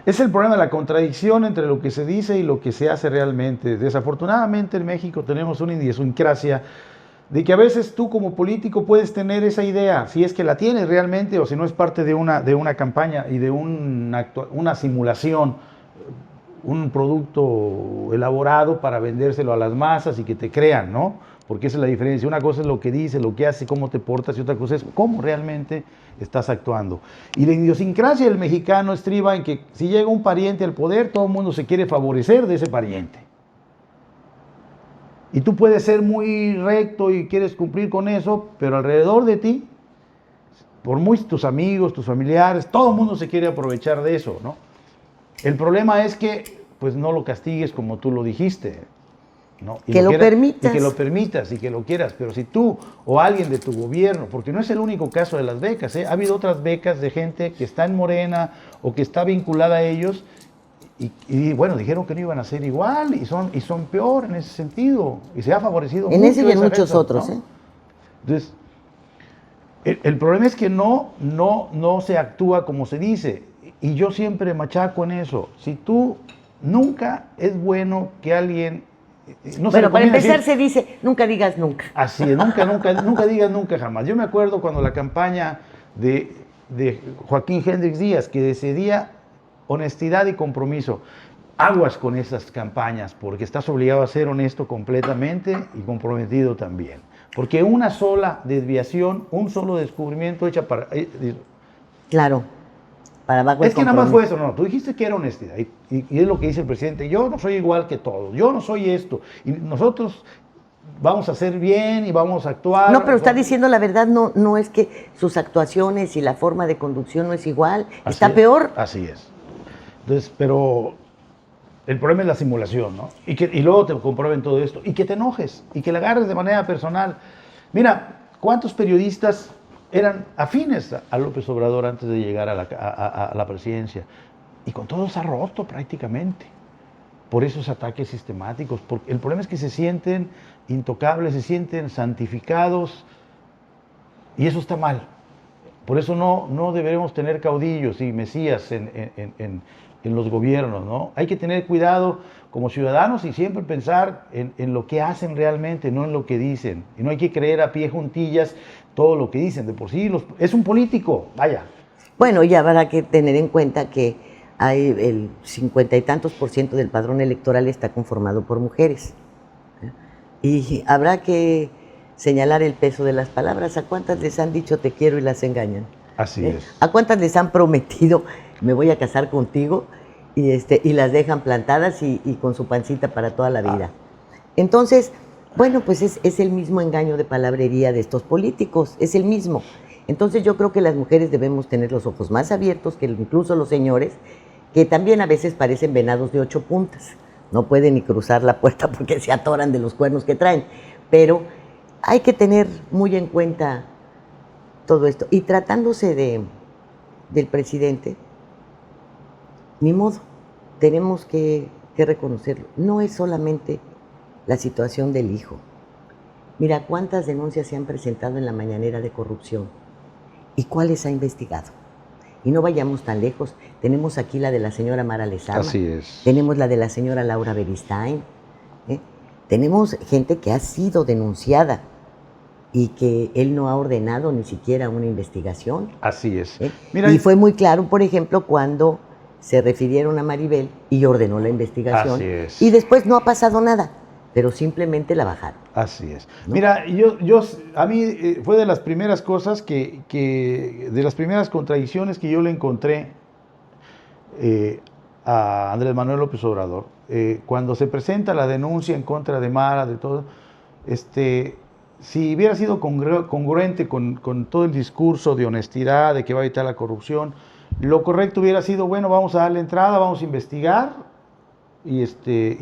Es el problema de la contradicción entre lo que se dice y lo que se hace realmente. Desafortunadamente en México tenemos una idiosincrasia de que a veces tú como político puedes tener esa idea, si es que la tienes realmente o si no es parte de una campaña y de una simulación, un producto elaborado para vendérselo a las masas y que te crean, ¿no? Porque esa es la diferencia. Una cosa es lo que dices, lo que haces, cómo te portas, y otra cosa es cómo realmente estás actuando. Y la idiosincrasia del mexicano estriba en que si llega un pariente al poder, todo el mundo se quiere favorecer de ese pariente. Y tú puedes ser muy recto y quieres cumplir con eso, pero alrededor de ti, por muy tus amigos, tus familiares, todo el mundo se quiere aprovechar de eso, ¿no? El problema es que pues no lo castigues como tú lo dijiste, ¿no? Que lo permitas. Y que lo permitas y que lo quieras, pero si tú o alguien de tu gobierno, porque no es el único caso de las becas, ¿eh? Ha habido otras becas de gente que está en Morena o que está vinculada a ellos y bueno, dijeron que no iban a ser igual y son peor en ese sentido y se ha favorecido en mucho ese y en esa muchos beca, otros, ¿no? ¿eh? Entonces, el problema es que no se actúa como se dice. Y yo siempre machaco en eso. Si tú nunca es bueno que alguien... No Bueno, para empezar decir, se dice, nunca digas nunca. así es, nunca digas nunca jamás. Yo me acuerdo cuando la campaña de Joaquín Hendrix Díaz, que decidía honestidad y compromiso. Aguas con esas campañas, porque estás obligado a ser honesto completamente y comprometido también. Porque una sola desviación, un solo descubrimiento hecha para... Claro, para abajo el es que nada más compromiso. fue eso, no, tú dijiste que era honestidad y es lo que dice el presidente, yo no soy igual que todos, yo no soy esto, y nosotros vamos a hacer bien y vamos a actuar. No, pero está diciendo la verdad, no es que sus actuaciones y la forma de conducción no es igual, está peor. Así es. Entonces, pero el problema es la simulación, ¿no? Y luego te comprueben todo esto, y que te enojes, y que la agarres de manera personal. Mira, ¿cuántos periodistas eran afines a López Obrador antes de llegar a la presidencia? Y con todos se ha roto prácticamente por esos ataques sistemáticos. Porque el problema es que se sienten intocables, se sienten santificados, y eso está mal. Por eso no deberemos tener caudillos y mesías en los gobiernos, ¿no? Hay que tener cuidado como ciudadanos y siempre pensar en lo que hacen realmente, no en lo que dicen. Y no hay que creer a pie juntillas todo lo que dicen. De por sí es un político, vaya. Bueno, ya habrá que tener en cuenta que hay el 50 y tantos % del padrón electoral está conformado por mujeres. Y habrá que señalar el peso de las palabras. ¿A cuántas les han dicho te quiero y las engañan? Así es. ¿A cuántas les han prometido me voy a casar contigo y las dejan plantadas y con su pancita para toda la vida? Entonces, bueno, pues es el mismo engaño de palabrería de estos políticos, es el mismo. Entonces yo creo que las mujeres debemos tener los ojos más abiertos que incluso los señores, que también a veces parecen venados de 8 puntas. No pueden ni cruzar la puerta porque se atoran de los cuernos que traen. Pero hay que tener muy en cuenta todo esto. Y tratándose del presidente, ni modo, tenemos que reconocerlo. No es solamente la situación del hijo. Mira, cuántas denuncias se han presentado en la mañanera de corrupción y cuáles ha investigado. Y no vayamos tan lejos. Tenemos aquí la de la señora Mara Lezama. Así es. Tenemos la de la señora Laura Beristain. Tenemos gente que ha sido denunciada y que él no ha ordenado ni siquiera una investigación. Así es. Mira, y fue muy claro, por ejemplo, cuando se refirieron a Maribel y ordenó la investigación. Así es. Y después no ha pasado nada, pero simplemente la bajaron. Así es. ¿No? Mira, a mí fue de las primeras cosas de las primeras contradicciones que yo le encontré a Andrés Manuel López Obrador. Cuando se presenta la denuncia en contra de Mara, de todo, si hubiera sido congruente con todo el discurso de honestidad, de que va a evitar la corrupción, lo correcto hubiera sido, bueno, vamos a darle entrada, vamos a investigar y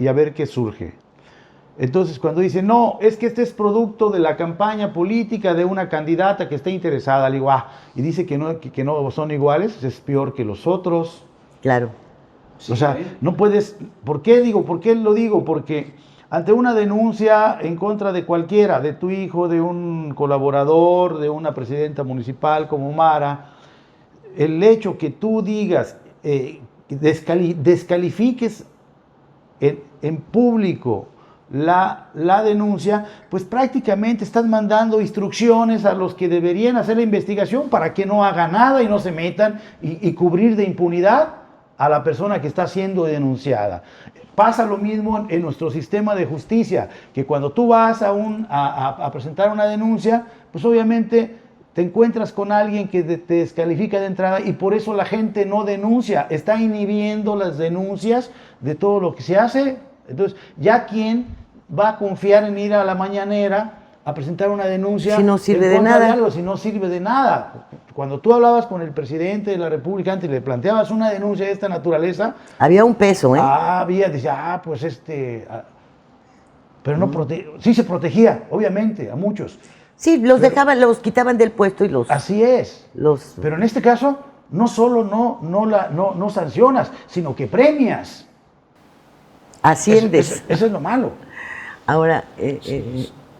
a ver qué surge. Entonces, cuando dice, no, es que este es producto de la campaña política de una candidata que está interesada, le digo, y dice que no son iguales, es peor que los otros. Claro. O sea, no puedes, ¿por qué lo digo? Porque ante una denuncia en contra de cualquiera, de tu hijo, de un colaborador, de una presidenta municipal como Mara, el hecho que tú digas, descalifiques en público la denuncia, pues prácticamente estás mandando instrucciones a los que deberían hacer la investigación para que no hagan nada y no se metan y cubrir de impunidad a la persona que está siendo denunciada. Pasa lo mismo en nuestro sistema de justicia, que cuando tú vas a presentar una denuncia, pues obviamente te encuentras con alguien que te descalifica de entrada y por eso la gente no denuncia, está inhibiendo las denuncias de todo lo que se hace. Entonces, ya quien va a confiar en ir a la mañanera a presentar una denuncia si no sirve en de contra nada? algo, si no sirve de nada. Cuando tú hablabas con el presidente de la República antes y le planteabas una denuncia de esta naturaleza, Había un peso, ¿eh? decía, pero no sí se protegía, obviamente, a muchos. Sí, los quitaban del puesto y los... Así es. Pero en este caso, no solo no sancionas, sino que premias. Asciendes. Eso es lo malo. Ahora...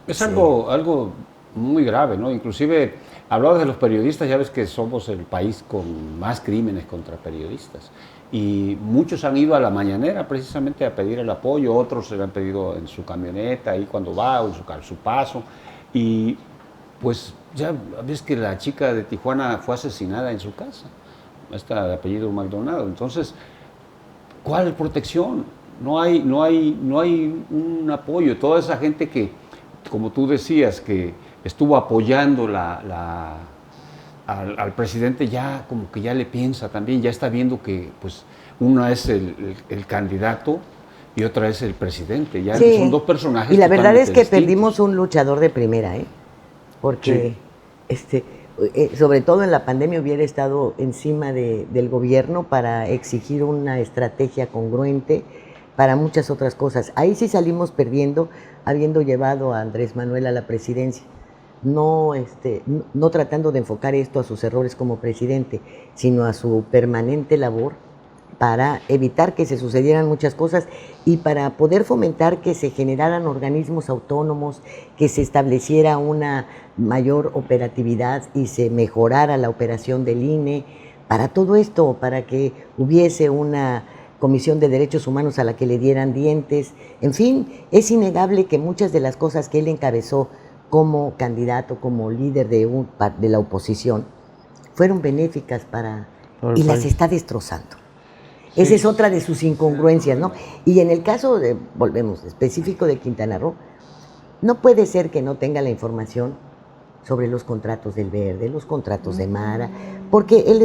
Es algo muy grave, ¿no? Inclusive, hablabas de los periodistas, ya ves que somos el país con más crímenes contra periodistas. Y muchos han ido a la mañanera precisamente a pedir el apoyo, otros se lo han pedido en su camioneta, ahí cuando va, o en su paso. Y pues ya ves que la chica de Tijuana fue asesinada en su casa, esta de apellido Maldonado. Entonces, ¿cuál protección? No hay un apoyo. Toda esa gente que, como tú decías, que estuvo apoyando al presidente, ya como que ya le piensa también, ya está viendo que pues una es el candidato y otra es el presidente. Ya sí. Son dos personajes. Y la verdad es que distintos. perdimos un luchador de primera, porque sobre todo en la pandemia hubiera estado encima del gobierno para exigir una estrategia congruente para muchas otras cosas. Ahí sí salimos perdiendo, habiendo llevado a Andrés Manuel a la presidencia. No tratando de enfocar esto a sus errores como presidente, sino a su permanente labor para evitar que se sucedieran muchas cosas y para poder fomentar que se generaran organismos autónomos, que se estableciera una mayor operatividad y se mejorara la operación del INE, para todo esto, para que hubiese una Comisión de Derechos Humanos a la que le dieran dientes. En fin, es innegable que muchas de las cosas que él encabezó como candidato, como líder de la oposición, fueron benéficas y las está destrozando. Sí. Esa es otra de sus incongruencias, ¿no? Y en el caso, específico de Quintana Roo, no puede ser que no tenga la información sobre los contratos del Verde, los contratos de Mara, porque él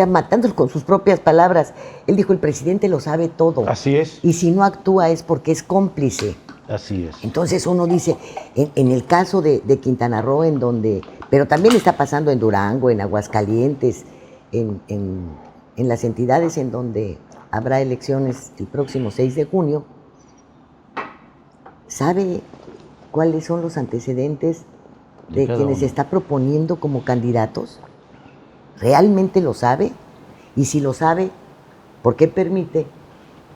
matándolo con sus propias palabras, él dijo, el presidente lo sabe todo. Así es. Y si no actúa es porque es cómplice. Así es. Entonces uno dice, en el caso de Quintana Roo, pero también está pasando en Durango, en Aguascalientes, en las entidades en donde habrá elecciones el próximo 6 de junio, ¿sabe cuáles son los antecedentes de quienes se está proponiendo como candidatos? ¿Realmente lo sabe? Y si lo sabe, ¿por qué permite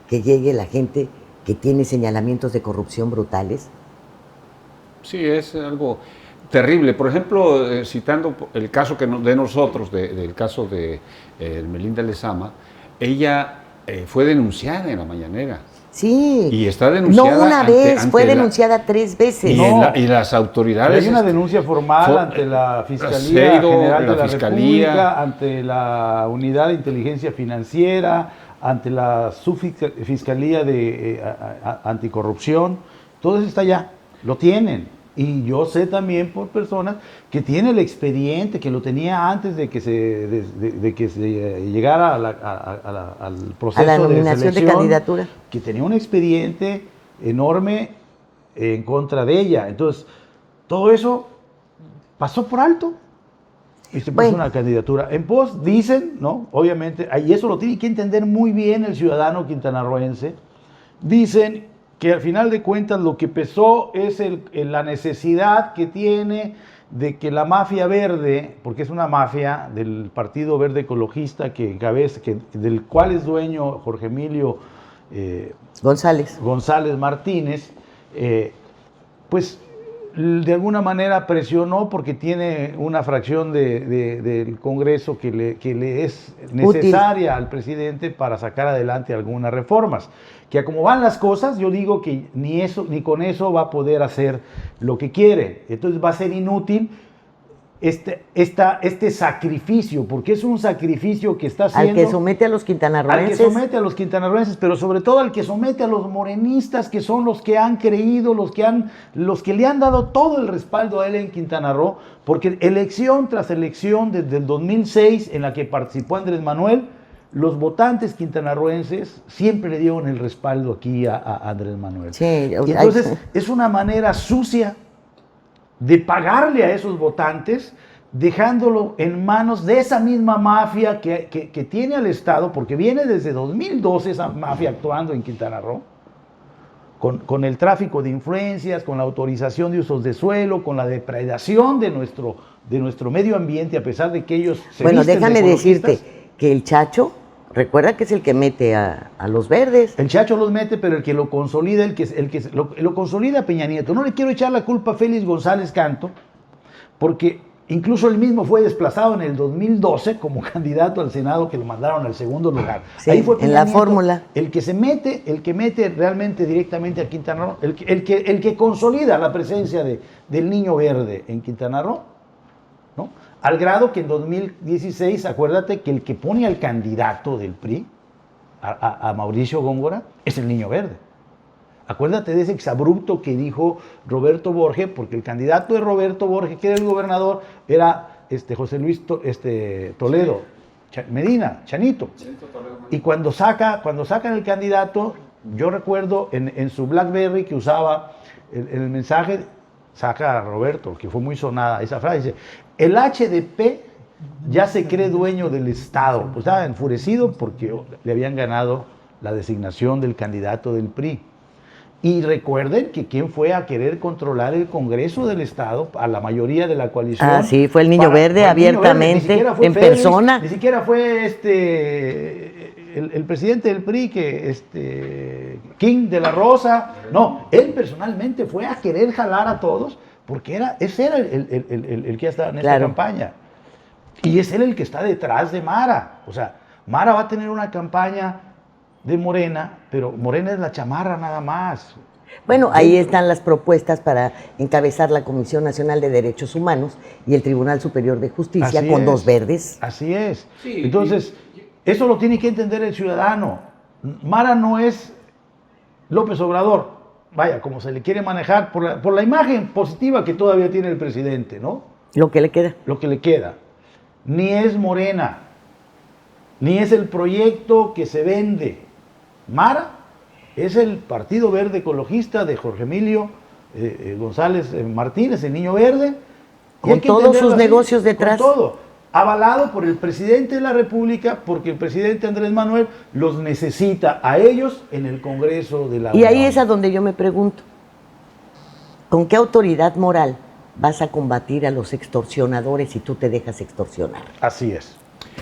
que llegue la gente que tiene señalamientos de corrupción brutales? Sí, es algo terrible. Por ejemplo, citando el caso de nosotros, del caso de Melinda Lezama, ella fue denunciada en la mañanera. Sí. Y está denunciada. No una vez, fue denunciada 3 veces. Y las autoridades. Hay una denuncia formal ante la Fiscalía General de la República, ante la Unidad de Inteligencia Financiera, ante la Subfiscalía de Anticorrupción. Todo eso está allá, lo tienen. Y yo sé también por personas que tienen el expediente, que lo tenía antes de que se llegara al proceso a la nominación de selección, de candidatura, que tenía un expediente enorme en contra de ella. Entonces, todo eso pasó por alto y se puso una candidatura. En pos, dicen, ¿no? Obviamente, y eso lo tiene que entender muy bien el ciudadano quintanarroense, dicen que al final de cuentas lo que pesó es la necesidad que tiene de que la mafia verde, porque es una mafia del Partido Verde Ecologista del cual es dueño Jorge Emilio González Martínez, pues de alguna manera presionó porque tiene una fracción del Congreso que le es necesaria al presidente para sacar adelante algunas reformas. Que a como van las cosas, yo digo que ni con eso va a poder hacer lo que quiere. Entonces va a ser inútil este sacrificio, porque es un sacrificio que está haciendo... Al que somete a los quintanarroenses. Al que somete a los quintanarroenses, pero sobre todo al que somete a los morenistas, que son los que han creído, los que le han dado todo el respaldo a él en Quintana Roo, porque elección tras elección desde el 2006 en la que participó Andrés Manuel, los votantes quintanarroenses siempre le dieron el respaldo aquí a Andrés Manuel. Sí, y entonces es una manera sucia de pagarle a esos votantes, dejándolo en manos de esa misma mafia que tiene al Estado, porque viene desde 2012 esa mafia actuando en Quintana Roo, con el tráfico de influencias, con la autorización de usos de suelo, con la depredación de nuestro medio ambiente, a pesar de que ellos se Bueno, visten de déjame ecologistas. decirte que el Chacho, recuerda que es el que mete a los verdes. El Chacho los mete, pero el que lo consolida, lo consolida a Peña Nieto. No le quiero echar la culpa a Félix González Canto, porque incluso él mismo fue desplazado en el 2012 como candidato al Senado, que lo mandaron al segundo lugar. Sí, Ahí fue en Peña la Nieto fórmula. el que mete realmente directamente a Quintana Roo, el que consolida la presencia del Niño Verde en Quintana Roo, ¿no? Al grado que en 2016, acuérdate que el que pone al candidato del PRI, a Mauricio Góngora, es el Niño Verde. Acuérdate de ese exabrupto que dijo Roberto Borges, porque el candidato de Roberto Borges, que era el gobernador, era José Luis Toledo, Medina, Chanito. Y cuando sacan el candidato, yo recuerdo en su BlackBerry que usaba el mensaje, saca a Roberto, que fue muy sonada esa frase, dice: el HDP ya se cree dueño del Estado. Pues estaba enfurecido porque le habían ganado la designación del candidato del PRI. Y recuerden que quién fue a querer controlar el Congreso del Estado, a la mayoría de la coalición. Ah, sí, fue el Niño Verde, abiertamente, en persona. Ni siquiera fue el presidente del PRI, King de la Rosa. No, él personalmente fue a querer jalar a todos, porque ese era el que ya estaba en esta campaña. Y es él el que está detrás de Mara. O sea, Mara va a tener una campaña de Morena, pero Morena es la chamarra nada más. Bueno, ahí están las propuestas para encabezar la Comisión Nacional de Derechos Humanos y el Tribunal Superior de Justicia con dos verdes. Así es. Sí, entonces, eso lo tiene que entender el ciudadano. Mara no es López Obrador, vaya, como se le quiere manejar por la imagen positiva que todavía tiene el presidente, ¿no? Lo que le queda. Lo que le queda. Ni es Morena, ni es el proyecto que se vende. Mara es el Partido Verde Ecologista de Jorge Emilio González Martínez, el Niño Verde. Con todos sus negocios detrás. Con todo. Avalado por el presidente de la República, porque el presidente Andrés Manuel los necesita a ellos en el Congreso de la Unión. Y ahí es a donde yo me pregunto, ¿con qué autoridad moral vas a combatir a los extorsionadores si tú te dejas extorsionar? Así es.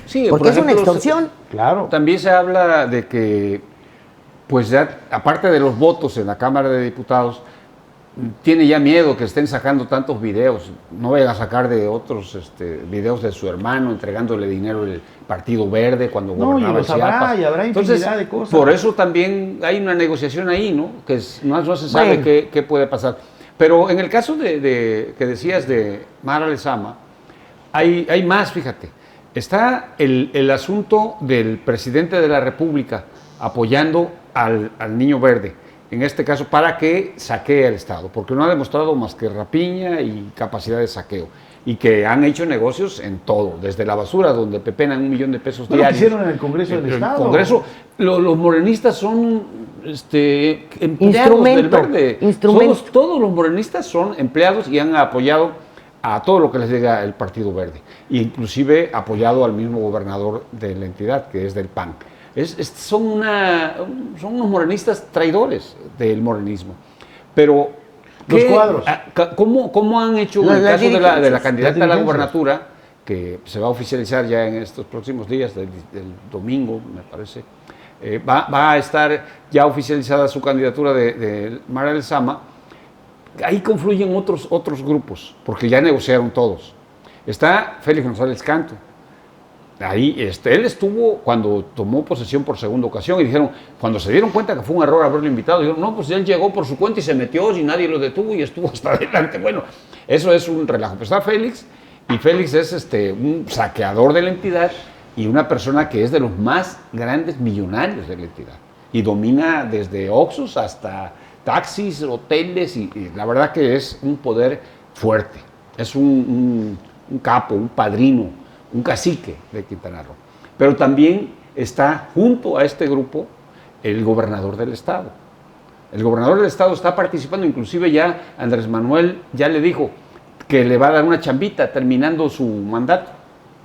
Sí, porque es una extorsión. Claro. También se habla de que, pues ya, aparte de los votos en la Cámara de Diputados, tiene ya miedo que estén sacando tantos videos. No vayan a sacar de otros videos de su hermano entregándole dinero al Partido Verde cuando gobernaba en Chiapas. Y habrá infinidad de cosas. Por eso también hay una negociación ahí, ¿no? Que no se sabe qué puede pasar. Pero en el caso que decías de Mara Lezama, hay más, fíjate. Está el asunto del presidente de la República apoyando al Niño Verde, en este caso para que saquee al Estado, porque no ha demostrado más que rapiña y capacidad de saqueo, y que han hecho negocios en todo, desde la basura, donde pepenan $1 millón de pesos diarios. ¿Qué hicieron en el Congreso del Estado? El Congreso, los morenistas son empleados del Verde. Todos los morenistas son empleados y han apoyado a todo lo que les llega el Partido Verde, e inclusive apoyado al mismo gobernador de la entidad, que es del PAN. Son unos morenistas traidores del morenismo. Pero los cuadros. ¿Cómo han hecho en el caso de la candidata a la gubernatura, que se va a oficializar ya en estos próximos días, del domingo, me parece? Va a estar ya oficializada su candidatura de Mara Lezama. Ahí confluyen otros grupos, porque ya negociaron todos. Está Félix González Canto. Ahí él estuvo cuando tomó posesión por segunda ocasión y dijeron, cuando se dieron cuenta que fue un error haberlo invitado, dijeron, no, pues él llegó por su cuenta y se metió y nadie lo detuvo y estuvo hasta adelante. Bueno, eso es un relajo. Pero está Félix, y Félix es un saqueador de la entidad y una persona que es de los más grandes millonarios de la entidad. Y domina desde Oxxos hasta taxis, hoteles, y la verdad que es un poder fuerte. Es un capo, un padrino, un cacique de Quintana Roo. Pero también está junto a este grupo el gobernador del estado. El gobernador del estado está participando, inclusive ya Andrés Manuel ya le dijo que le va a dar una chambita terminando su mandato.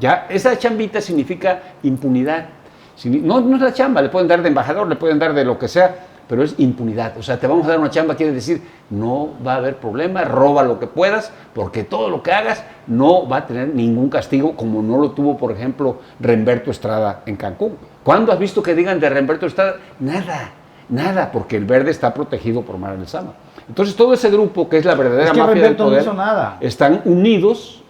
Ya, esa chambita significa impunidad. No es la chamba, le pueden dar de embajador, le pueden dar de lo que sea, pero es impunidad. O sea, te vamos a dar una chamba, quiere decir, no va a haber problema, roba lo que puedas, porque todo lo que hagas no va a tener ningún castigo, como no lo tuvo, por ejemplo, Remberto Estrada en Cancún. ¿Cuándo has visto que digan de Remberto Estrada? Nada, porque el verde está protegido por Mara Lezama. Entonces, todo ese grupo, que es la verdadera mafia Remberto del poder, no hizo nada. Están unidos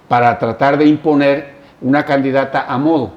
para tratar de imponer una candidata a modo,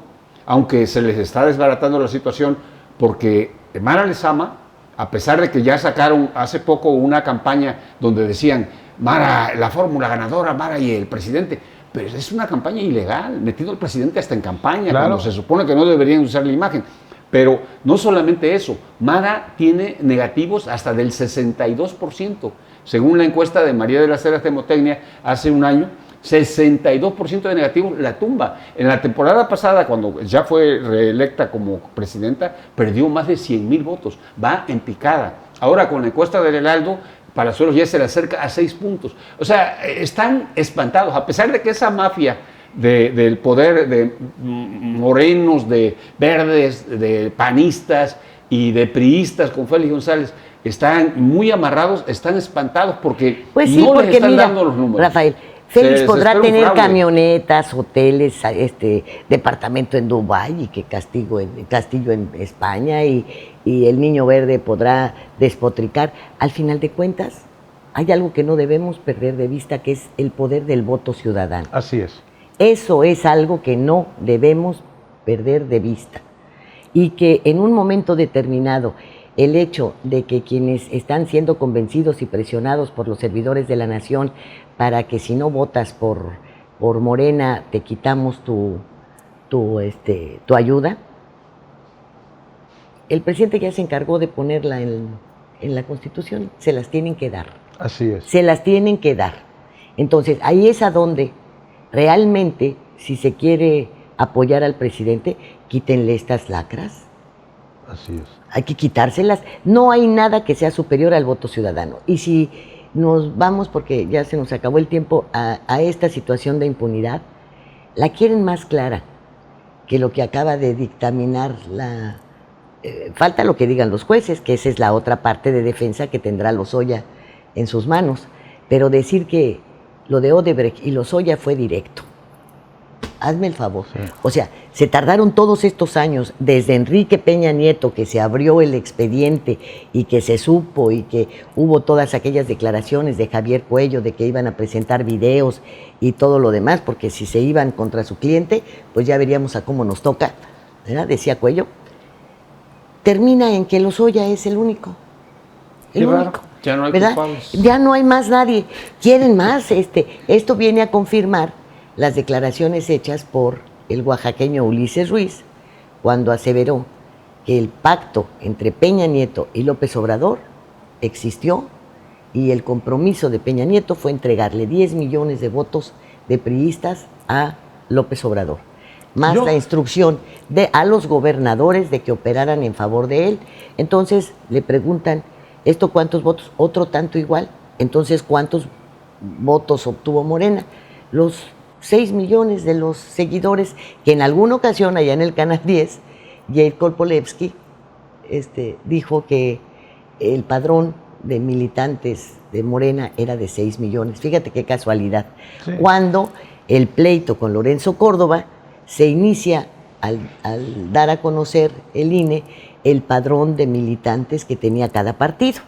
aunque se les está desbaratando la situación, porque Mara Lezama, a pesar de que ya sacaron hace poco una campaña donde decían Mara, la fórmula ganadora, Mara y el presidente, pero es una campaña ilegal, metido el presidente hasta en campaña, claro, cuando se supone que no deberían usar la imagen. Pero no solamente eso, Mara tiene negativos hasta del 62%, según la encuesta de María de las Heras Temotecnia hace un año. 62% de negativos la tumba. En la temporada pasada, cuando ya fue reelecta como presidenta, perdió más de 100,000 votos. Va en picada. Ahora, con la encuesta del Heraldo, Palazuelos ya se le acerca a 6 puntos. O sea, están espantados. A pesar de que esa mafia del poder de morenos, de verdes, de panistas y de priistas con Félix González están muy amarrados, están espantados porque pues sí, no porque les están mira, dando los números. Rafael, Félix podrá tener fraude, camionetas, hoteles, departamento en Dubái y que castillo en España y el Niño Verde podrá despotricar. Al final de cuentas, hay algo que no debemos perder de vista, que es el poder del voto ciudadano. Así es. Eso es algo que no debemos perder de vista. Y que en un momento determinado, el hecho de que quienes están siendo convencidos y presionados por los servidores de la nación para que si no votas por Morena te quitamos tu ayuda, el presidente ya se encargó de ponerla en la Constitución, se las tienen que dar. Así es. Se las tienen que dar. Entonces, ahí es a donde realmente, si se quiere apoyar al presidente, quítenle estas lacras. Así es. Hay que quitárselas. No hay nada que sea superior al voto ciudadano. Y si nos vamos, porque ya se nos acabó el tiempo, a esta situación de impunidad, la quieren más clara que lo que acaba de dictaminar falta lo que digan los jueces, que esa es la otra parte de defensa que tendrá Lozoya en sus manos. Pero decir que lo de Odebrecht y Lozoya fue directo. Hazme el favor. Sí. O sea, se tardaron todos estos años, desde Enrique Peña Nieto, que se abrió el expediente y que se supo y que hubo todas aquellas declaraciones de Javier Cuello de que iban a presentar videos y todo lo demás, porque si se iban contra su cliente, pues ya veríamos a cómo nos toca, ¿verdad? Decía Cuello. Termina en que Lozoya es el único. El único. Ya no hay ¿verdad? culpables. Ya no hay más nadie. Quieren más. Esto viene a confirmar las declaraciones hechas por el oaxaqueño Ulises Ruiz cuando aseveró que el pacto entre Peña Nieto y López Obrador existió y el compromiso de Peña Nieto fue entregarle 10 millones de votos de priistas a López Obrador, más la instrucción a los gobernadores de que operaran en favor de él. Entonces le preguntan, ¿esto cuántos votos? Otro tanto igual. Entonces, ¿cuántos votos obtuvo Morena? Los 6 millones de los seguidores que en alguna ocasión allá en el Canal 10, Jair Kolpolevsky dijo que el padrón de militantes de Morena era de 6 millones. Fíjate qué casualidad. Sí. Cuando el pleito con Lorenzo Córdoba se inicia al dar a conocer el INE el padrón de militantes que tenía cada partido.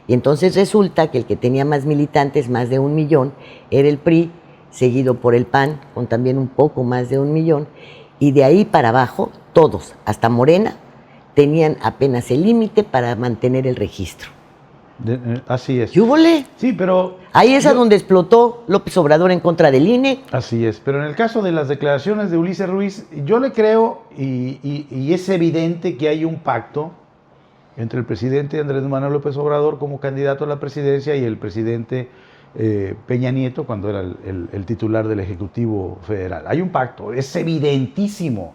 Y entonces resulta que el que tenía más militantes, más de 1 millón, era el PRI, seguido por el PAN, con también un poco más de 1 millón, y de ahí para abajo, todos, hasta Morena, tenían apenas el límite para mantener el registro. Así es. ¿Yúbole? Sí, pero... Ahí es a donde explotó López Obrador en contra del INE. Así es, pero en el caso de las declaraciones de Ulises Ruiz, yo le creo, y es evidente que hay un pacto entre el presidente Andrés Manuel López Obrador como candidato a la presidencia y el presidente Peña Nieto cuando era el titular del Ejecutivo Federal. Hay un pacto, es evidentísimo.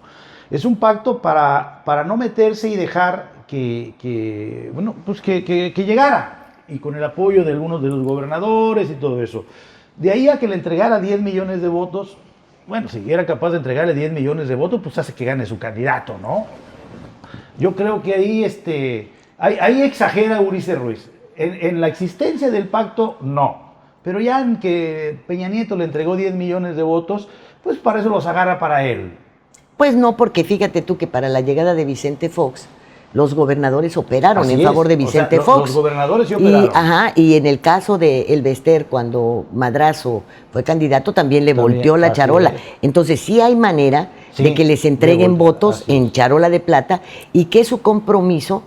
Es un pacto para no meterse y dejar que llegara, y con el apoyo de algunos de los gobernadores y todo eso. De ahí a que le entregara 10 millones de votos, bueno, si era capaz de entregarle 10 millones de votos, pues hace que gane su candidato, ¿no? Yo creo que ahí exagera Ulises Ruiz. En la existencia del pacto, no. Pero ya en que Peña Nieto le entregó 10 millones de votos, pues para eso los agarra para él. Pues no, porque fíjate tú que para la llegada de Vicente Fox, los gobernadores operaron en favor de Vicente Fox. Los gobernadores sí operaron. Y en el caso de El Bester, cuando Madrazo fue candidato, también le volteó la charola. Entonces sí hay manera de que les entreguen votos en charola de plata y que su compromiso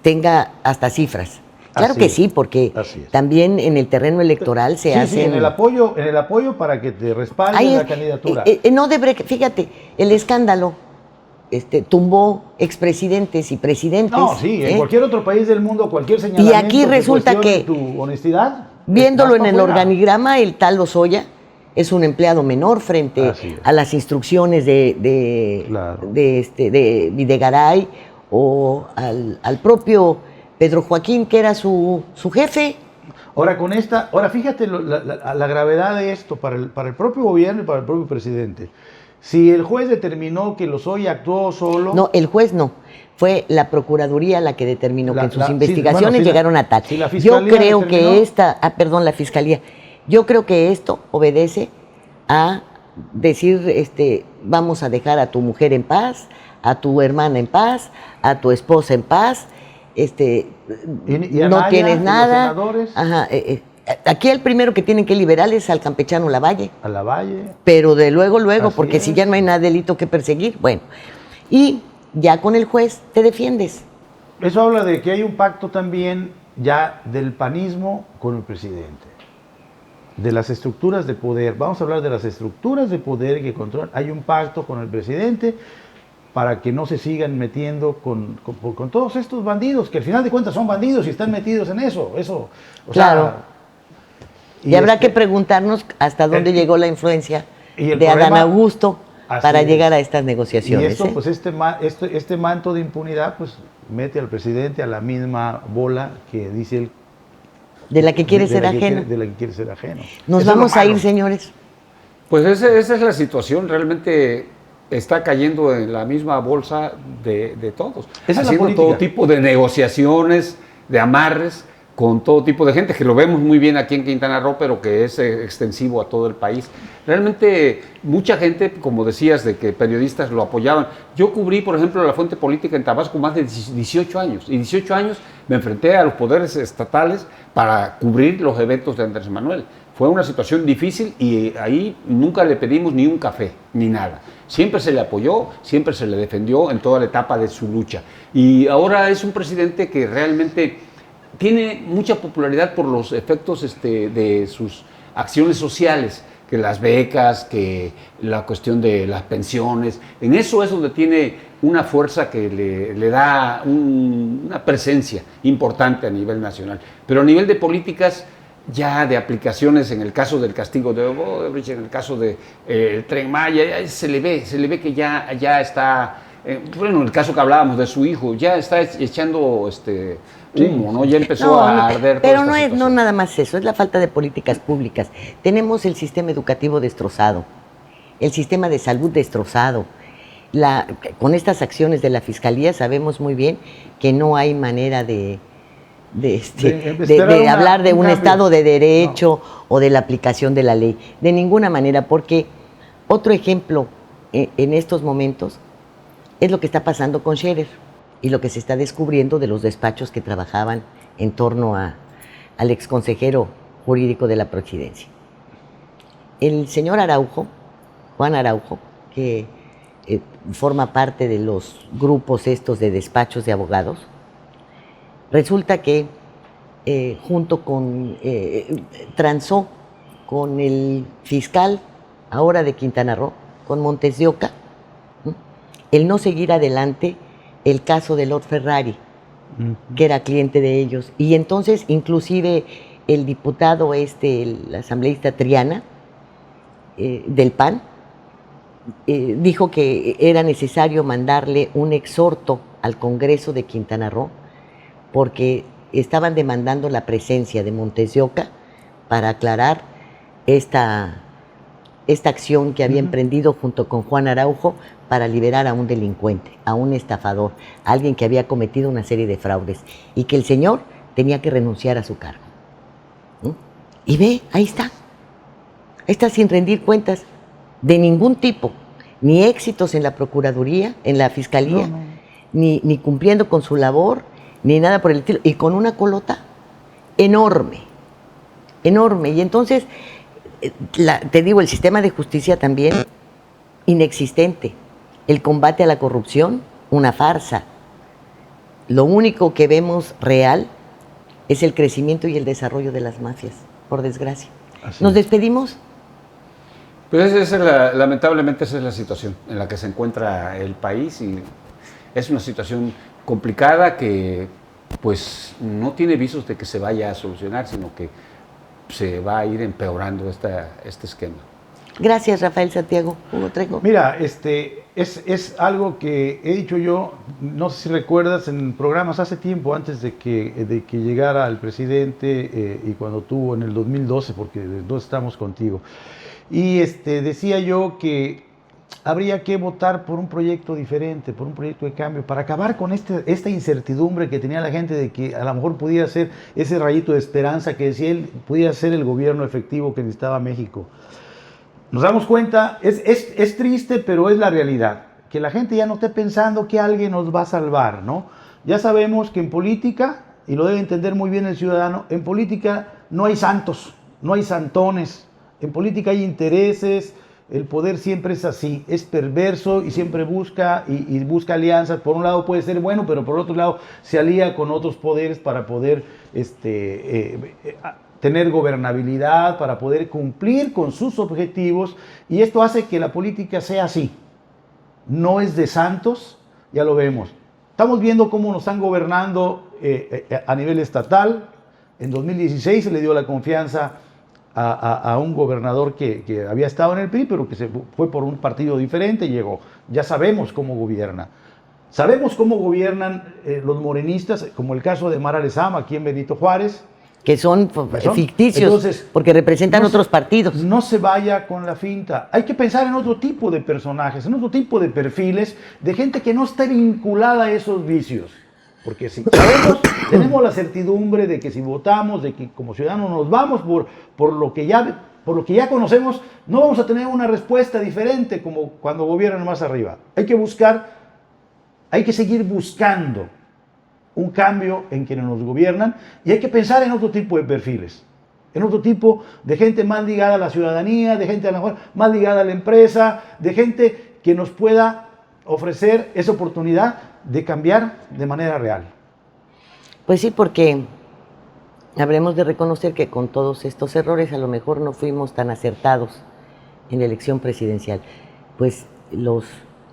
tenga hasta cifras. Claro que sí, porque también en el terreno electoral se hacen... Sí, en el apoyo para que te respalden la candidatura. Fíjate, el escándalo tumbó expresidentes y presidentes. No, sí, en cualquier otro país del mundo, cualquier señalamiento... Y aquí resulta que, tu honestidad, viéndolo en el organigrama, el tal Lozoya es un empleado menor frente a las instrucciones de Videgaray o al propio Pedro Joaquín, que era su jefe. Ahora, fíjate la gravedad de esto para el propio gobierno y para el propio presidente. Si el juez determinó que Lozoya actuó solo... No, el juez no. Fue la Procuraduría la que determinó que en sus investigaciones llegaron a tal. Yo creo que la Fiscalía. Yo creo que esto obedece a decir, vamos a dejar a tu mujer en paz, a tu hermana en paz, a tu esposa en paz, no tienes nada. Ajá, aquí el primero que tienen que liberar es al campechano Lavalle. A Lavalle. Pero de luego, porque si ya no hay nada delito que perseguir, bueno. Y ya con el juez te defiendes. Eso habla de que hay un pacto también ya del panismo con el presidente. De las estructuras de poder. Vamos a hablar de las estructuras de poder que controlan. Hay un pacto con el presidente para que no se sigan metiendo con todos estos bandidos, que al final de cuentas son bandidos y están metidos en eso. Claro. Y habrá que preguntarnos hasta dónde llegó la influencia de Adán Augusto para llegar a estas negociaciones. Y esto, pues este manto de impunidad, pues mete al presidente a la misma bola que dice él. De la que quiere ser ajeno. De la que quiere ser ajeno. Nos vamos a ir, señores. Pues esa es la situación. Realmente está cayendo en la misma bolsa de todos. Haciendo todo tipo de negociaciones, de amarres, con todo tipo de gente, que lo vemos muy bien aquí en Quintana Roo, pero que es extensivo a todo el país. Realmente mucha gente, como decías, de que periodistas lo apoyaban. Yo cubrí, por ejemplo, la fuente política en Tabasco más de 18 años, y 18 años me enfrenté a los poderes estatales para cubrir los eventos de Andrés Manuel. Fue una situación difícil y ahí nunca le pedimos ni un café, ni nada. Siempre se le apoyó, siempre se le defendió en toda la etapa de su lucha. Y ahora es un presidente que realmente tiene mucha popularidad por los efectos de sus acciones sociales, que las becas, que la cuestión de las pensiones. En eso es donde tiene una fuerza que le da una presencia importante a nivel nacional. Pero a nivel de políticas, ya de aplicaciones, en el caso del castigo de Odebrecht, en el caso del Tren Maya, ya se le ve que ya está, en el caso que hablábamos de su hijo, ya está echando humo, ¿no? Ya empezó a arder. Pero no nada más eso, es la falta de políticas públicas. Tenemos el sistema educativo destrozado, el sistema de salud destrozado. Con estas acciones de la Fiscalía sabemos muy bien que no hay manera de hablar de un Estado de Derecho o de la aplicación de la ley. De ninguna manera, porque otro ejemplo en estos momentos es lo que está pasando con Scherer y lo que se está descubriendo de los despachos que trabajaban en torno al exconsejero jurídico de la Presidencia. El señor Araujo, Juan Araujo, que forma parte de los grupos estos de despachos de abogados, resulta que transó con el fiscal ahora de Quintana Roo, con Montes de Oca, el no seguir adelante el caso de Lord Ferrari, que era cliente de ellos. Y entonces, inclusive, el diputado el asambleísta Triana, del PAN, dijo que era necesario mandarle un exhorto al Congreso de Quintana Roo porque estaban demandando la presencia de Montes de Oca para aclarar esta acción que había emprendido junto con Juan Araujo para liberar a un delincuente, a un estafador, a alguien que había cometido una serie de fraudes y que el señor tenía que renunciar a su cargo. Y ve, ahí está sin rendir cuentas de ningún tipo, ni éxitos en la Procuraduría, en la Fiscalía, Ni cumpliendo con su labor, ni nada por el estilo, y con una colota enorme. Y entonces, te digo, el sistema de justicia también inexistente. El combate a la corrupción, una farsa. Lo único que vemos real es el crecimiento y el desarrollo de las mafias, por desgracia. ¿Nos despedimos? Pues lamentablemente esa es la situación en la que se encuentra el país y es una situación complicada que pues no tiene visos de que se vaya a solucionar, sino que se va a ir empeorando este esquema. Gracias, Rafael Santiago. Hugo Trejo. Mira, es algo que he dicho yo, no sé si recuerdas, en programas hace tiempo, antes de que llegara el presidente y cuando tuvo en el 2012, porque no estamos contigo. Y decía yo que habría que votar por un proyecto diferente, por un proyecto de cambio, para acabar con esta incertidumbre que tenía la gente de que a lo mejor pudiera ser ese rayito de esperanza que decía él, pudiera ser el gobierno efectivo que necesitaba México. Nos damos cuenta, es triste, pero es la realidad, que la gente ya no esté pensando que alguien nos va a salvar, ¿no? Ya sabemos que en política, y lo debe entender muy bien el ciudadano, en política no hay santos, no hay santones, en política hay intereses, el poder siempre es así, es perverso y siempre busca y busca alianzas. Por un lado puede ser bueno, pero por otro lado se alía con otros poderes para poder tener gobernabilidad, para poder cumplir con sus objetivos, y esto hace que la política sea así. No es de santos, ya lo vemos. Estamos viendo cómo nos están gobernando a nivel estatal. En 2016 se le dio la confianza a un gobernador que había estado en el PRI, pero que se fue por un partido diferente y llegó. Ya sabemos cómo gobierna. Sabemos cómo gobiernan los morenistas, como el caso de Mara Lezama aquí en Benito Juárez. Que son ficticios, entonces, porque representan otros partidos. No se vaya con la finta. Hay que pensar en otro tipo de personajes, en otro tipo de perfiles, de gente que no esté vinculada a esos vicios. Porque si tenemos la certidumbre de que si votamos, de que como ciudadanos nos vamos por lo que ya conocemos, no vamos a tener una respuesta diferente como cuando gobiernan más arriba. Hay que seguir buscando un cambio en quienes nos gobiernan, y hay que pensar en otro tipo de perfiles, en otro tipo de gente más ligada a la ciudadanía, de gente a lo mejor más ligada a la empresa, de gente que nos pueda ofrecer esa oportunidad de cambiar de manera real. Pues sí, porque habremos de reconocer que con todos estos errores a lo mejor no fuimos tan acertados en la elección presidencial. Pues los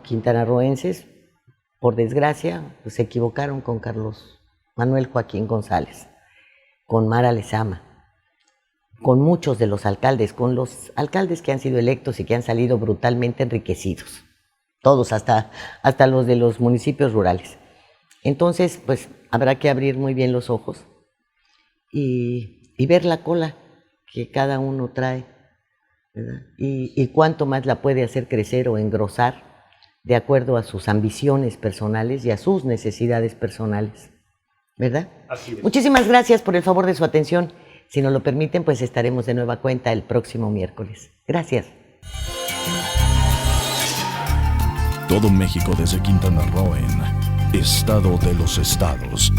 quintanarroenses, por desgracia, pues se equivocaron con Carlos Manuel Joaquín González, con Mara Lezama, con muchos de los alcaldes, con los alcaldes que han sido electos y que han salido brutalmente enriquecidos. Todos, hasta los de los municipios rurales. Entonces, pues habrá que abrir muy bien los ojos y ver la cola que cada uno trae, ¿verdad? Y cuánto más la puede hacer crecer o engrosar de acuerdo a sus ambiciones personales y a sus necesidades personales, ¿verdad? Así es. Muchísimas gracias por el favor de su atención. Si nos lo permiten, pues estaremos de nueva cuenta el próximo miércoles. Gracias. Todo México desde Quintana Roo en Estado de los Estados.